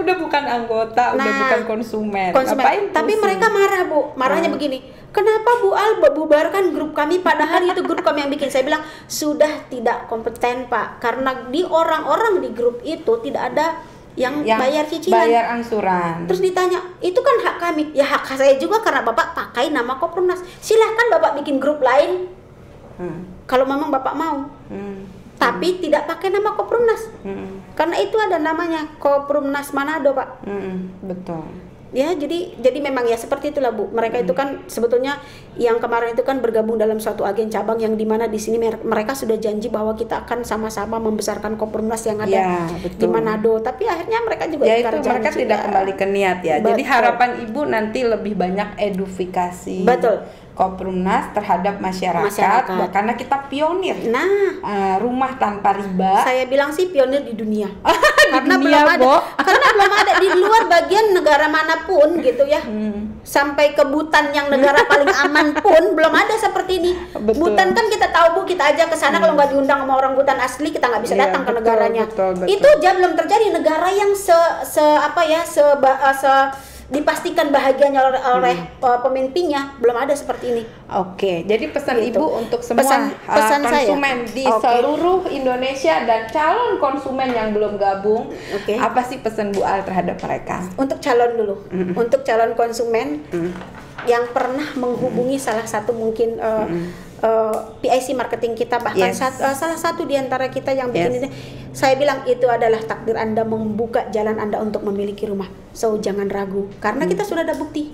Udah bukan anggota, udah bukan konsumen. Ngapain Tapi pusing? mereka marah Bu. Marahnya begini. Kenapa Bu Al bubarkan grup kami padahal itu grup kami yang bikin? Saya bilang sudah tidak kompeten Pak, karena di orang-orang di grup itu tidak ada yang bayar cicilan, bayar angsuran. Terus ditanya, itu kan hak kami. Ya hak saya juga karena Bapak pakai nama Koprumnas. Silahkan Bapak bikin grup lain kalau memang Bapak mau. Tapi tidak pakai nama Koprumnas. Karena itu ada namanya Koprumnas Manado Pak. Betul. Ya, jadi memang ya seperti itulah Bu. Mereka itu kan sebetulnya yang kemarin itu kan bergabung dalam suatu agen cabang yang dimana di sini mereka sudah janji bahwa kita akan sama-sama membesarkan Koprumnas yang ada di Manado. Tapi akhirnya mereka juga itu mereka tidak kembali ke niat ya. Jadi harapan Ibu nanti lebih banyak edifikasi. Betul. Koprumnas terhadap masyarakat. Karena kita pionir. Rumah tanpa riba. Saya bilang sih pionir di dunia. Karena belum ada di luar bagian negara manapun gitu ya. Sampai ke Butan yang negara paling aman pun belum ada seperti ini. Betul. Butan kan kita tahu Bu, kita aja ke sana kalau nggak diundang sama orang Butan asli kita nggak bisa datang ke negaranya. Betul. Itu aja belum terjadi negara yang dipastikan bahagianya oleh pemimpinnya, belum ada seperti ini. Oke, jadi pesan Gitu. Ibu untuk semua pesan konsumen saya. di seluruh Indonesia dan calon konsumen yang belum gabung, apa sih pesan Bu Al terhadap mereka? Untuk calon dulu, untuk calon konsumen yang pernah menghubungi salah satu mungkin PIC marketing kita, bahkan salah satu di antara kita yang bikin ini, saya bilang itu adalah takdir Anda membuka jalan Anda untuk memiliki rumah. So jangan ragu, karena kita sudah ada bukti.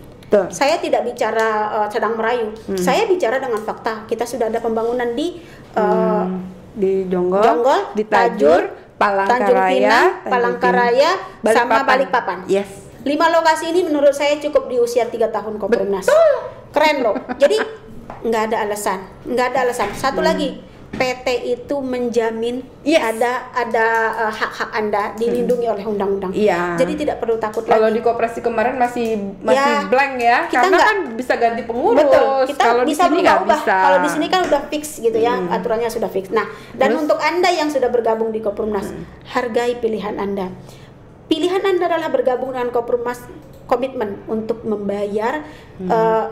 Saya tidak bicara sedang merayu, saya bicara dengan fakta. Kita sudah ada pembangunan di Jonggol, di Tajur, Tanjung Pinang, Palangkaraya, sama Balikpapan. 5 lokasi ini menurut saya cukup di usia 3 tahun Koprumnas. Keren loh. Jadi nggak ada alasan. Satu lagi, PT itu menjamin ada hak-hak Anda dilindungi oleh undang-undang. Jadi tidak perlu takut Kalau lagi. di koperasi kemarin masih blank ya, kita karena kan bisa ganti pengurus. Betul. Kita kalau bisa di sini nggak berubah. bisa. Kalau di sini kan udah fix gitu ya, aturannya sudah fix. Nah, dan untuk Anda yang sudah bergabung di Koprumnas, hargai pilihan Anda. Pilihan Anda adalah bergabung dengan Koprumnas, komitmen untuk membayar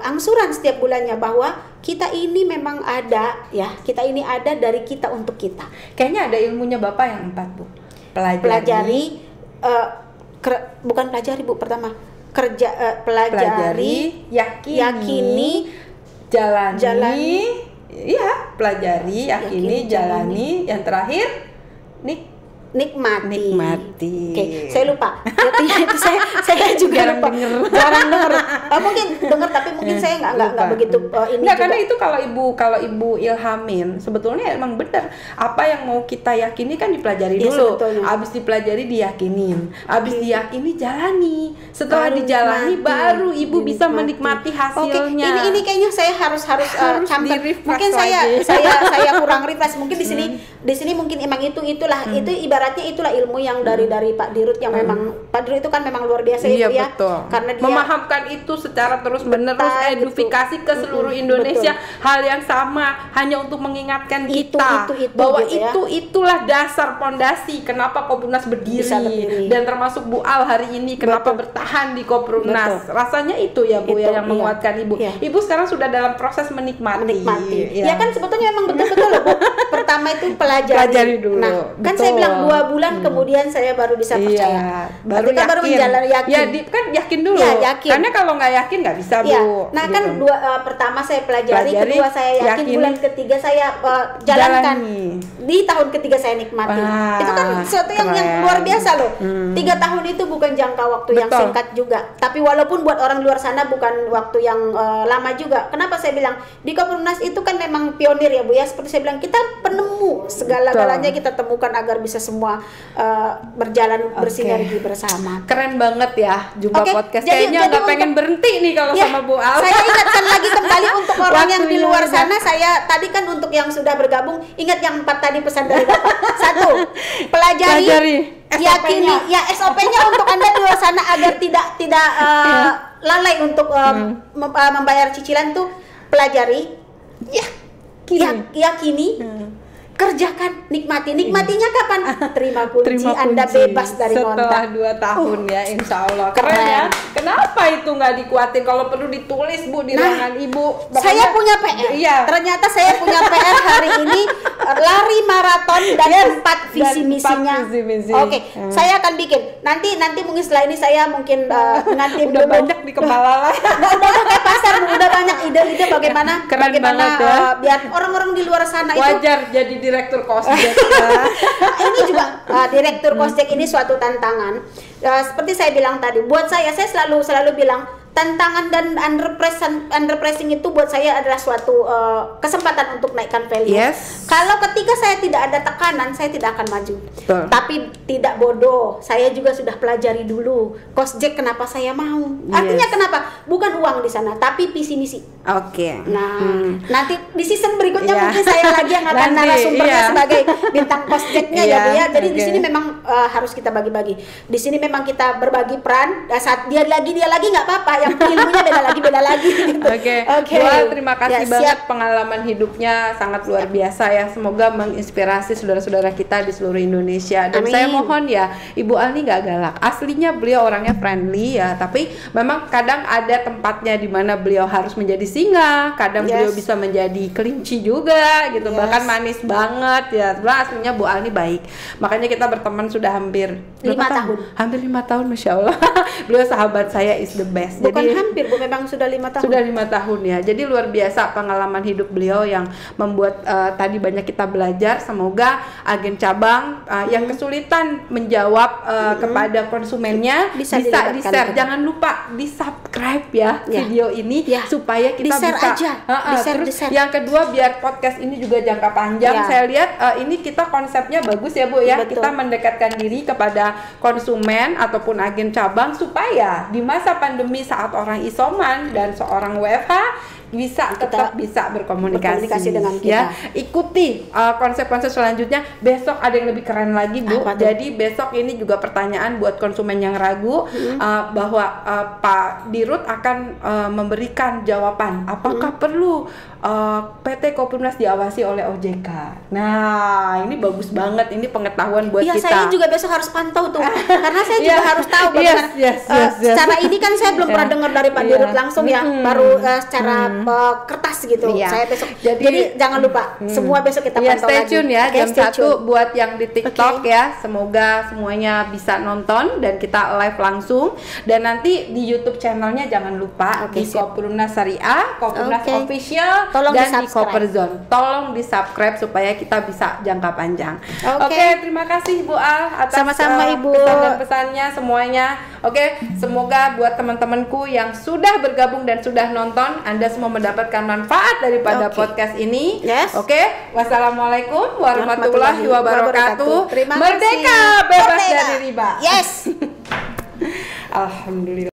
angsuran setiap bulannya, bahwa kita ini memang ada ya, kita ini ada dari kita untuk kita. Kayaknya ada ilmunya Bapak yang 4 Bu. Pelajari, bukan pelajari Bu, pertama pelajari, yakini, jalani. Iya, pelajari, yakini, jalani, yang terakhir nikmati. Oke, saya lupa. Itu saya juga jarang dengar. Mungkin dengar tapi mungkin saya nggak begitu ini juga. Karena itu kalau ibu ilhamin, sebetulnya emang benar. Apa yang mau kita yakini kan dipelajari dulu. Sebetulnya. Abis dipelajari diyakinin. Abis diyakini jalani. Setelah dijalani baru ibu bisa menikmati hasilnya. Ini kayaknya saya harus mungkin saya kurang refresh. Mungkin di sini mungkin emang itulah. Itu ibarat ibaratnya itulah ilmu yang dari Pak Dirut yang memang Pak Dirut itu kan memang luar biasa Iya, itu ya. betul. Karena dia memahamkan itu secara terus-menerus, edifikasi ke seluruh Indonesia, hal yang sama, hanya untuk mengingatkan kita bahwa gitu ya. itulah dasar pondasi kenapa Kopimnas berdiri. Dan termasuk Bu Al hari ini kenapa bertahan di Kopimnas. Rasanya itu ya Bu yang menguatkan Ibu. Ibu sekarang sudah dalam proses menikmati. Ya kan sebetulnya memang betul-betul loh, Bu. Pertama itu pelajari dulu. Nah, kan saya bilang 2 bulan kemudian saya baru bisa percaya. Baru kita baru menjalani yakin. Ya, kan yakin dulu. Ya, yakin. Karena kalau nggak yakin nggak bisa, Bu. Ya. Nah, kan pertama saya pelajari, kedua saya yakin, bulan ketiga saya jalankan. Di tahun ketiga saya nikmati. Itu kan sesuatu yang luar biasa loh. 3 tahun itu bukan jangka waktu yang singkat juga. Tapi walaupun buat orang luar sana bukan waktu yang lama juga. Kenapa saya bilang di Kopimnas itu kan memang pionir ya Bu ya. Seperti saya bilang kita penemu segala-galanya kita temukan agar bisa semua berjalan bersinergi bersama. Keren banget ya Jumpa Podcast. Kayaknya nggak pengen berhenti nih kalau sama Bu Al. Saya ingatkan lagi kembali untuk orang yang di luar sana. Saya tadi kan untuk yang sudah bergabung, ingat yang 4 tadi pesan dari Bapak. 1, pelajari. Yakini ya SOP-nya untuk Anda di luar sana agar tidak lalai untuk membayar cicilan tuh. Pelajari, yakini, kerjakan, nikmatinya kapan? Terima kunci, Anda bebas dari setelah kontak 2 tahun ya, insya Allah. Keren ya. Kenapa itu nggak dikuatin? Kalau perlu ditulis Bu di ruangan Ibu. Saya punya PR. Ternyata saya punya PR hari ini, lari maraton dan 4 visi misinya. Oke, saya akan bikin. Nanti mungkin setelah ini saya mungkin nanti udah banyak di kepala lah. Udah kayak pasar, udah banyak ide-ide bagaimana biar orang-orang di luar sana itu wajar jadi direktur Kosjek. Ini juga direktur Kosjek ini suatu tantangan. Seperti saya bilang tadi, buat saya selalu bilang tantangan dan underpressing itu buat saya adalah suatu kesempatan untuk naikkan value. Kalau ketika saya tidak ada tekanan, saya tidak akan maju. Tapi tidak bodoh, saya juga sudah pelajari dulu Kosjek kenapa saya mau. Artinya kenapa? Bukan uang di sana, tapi visi misi. Nah, nanti di season berikutnya mungkin saya lagi yang akan narasumbernya sebagai bintang Kosjeknya ya Bu ya. Jadi di sini memang harus kita bagi-bagi. Di sini memang kita berbagi peran. Saat dia lagi nggak apa-apa. Yang ilmunya beda lagi gitu. Terima kasih banget, pengalaman hidupnya sangat luar biasa ya. Semoga menginspirasi saudara-saudara kita di seluruh Indonesia. Dan saya mohon ya, Ibu Al ini nggak galak. Aslinya beliau orangnya friendly ya, tapi memang kadang ada tempatnya di mana beliau harus menjadi singa, kadang beliau bisa menjadi kelinci juga gitu. Bahkan manis banget ya. Sebenarnya aslinya Bu Al ini baik. Makanya kita berteman sudah hampir 5 tahun. Hampir 5 tahun, Masya Allah. Beliau sahabat saya is the best. Bukan hampir, Bu, memang sudah 5 tahun. Sudah 5 tahun ya. Jadi luar biasa pengalaman hidup beliau yang membuat tadi banyak kita belajar. Semoga agen cabang yang kesulitan menjawab kepada konsumennya bisa di-share. Jangan lupa di-subscribe ya video ini supaya kita bisa di-share. Yang kedua, biar podcast ini juga jangka panjang. Saya lihat ini kita konsepnya bagus ya Bu ya. Kita mendekatkan diri kepada konsumen ataupun agen cabang supaya di masa pandemi saat orang isoman dan seorang WFH tetap bisa berkomunikasi dengan kita. Ikuti konsep-konsep selanjutnya. Besok ada yang lebih keren lagi Bu. Jadi besok ini juga pertanyaan buat konsumen yang ragu bahwa Pak Dirut akan memberikan jawaban apakah perlu PT Kopimnas diawasi oleh OJK. Nah, ini bagus banget. Ini pengetahuan buat kita. Saya juga besok harus pantau tuh. Karena saya juga harus tahu bagaimana. Secara ini kan saya belum pernah dengar dari Pak Dirut langsung ya. Baru secara kertas gitu. Saya besok. Jadi jangan lupa semua besok kita pantau stay lagi. Tune ya. Jam 1 buat yang di TikTok ya. Semoga semuanya bisa nonton dan kita live langsung. Dan nanti di YouTube channelnya jangan lupa di Kopimnas Syariah, Kopimnas Official. Dan di Koperzone, tolong di-subscribe supaya kita bisa jangka panjang. Oke, terima kasih Bu Al atas sama-sama Ibu pesan dan pesannya semuanya. Semoga buat teman-temanku yang sudah bergabung dan sudah nonton, Anda semua mendapatkan manfaat daripada podcast ini. Wassalamualaikum warahmatullahi wabarakatuh. Terima kasih. Merdeka bebas dari riba. Yes. Alhamdulillah.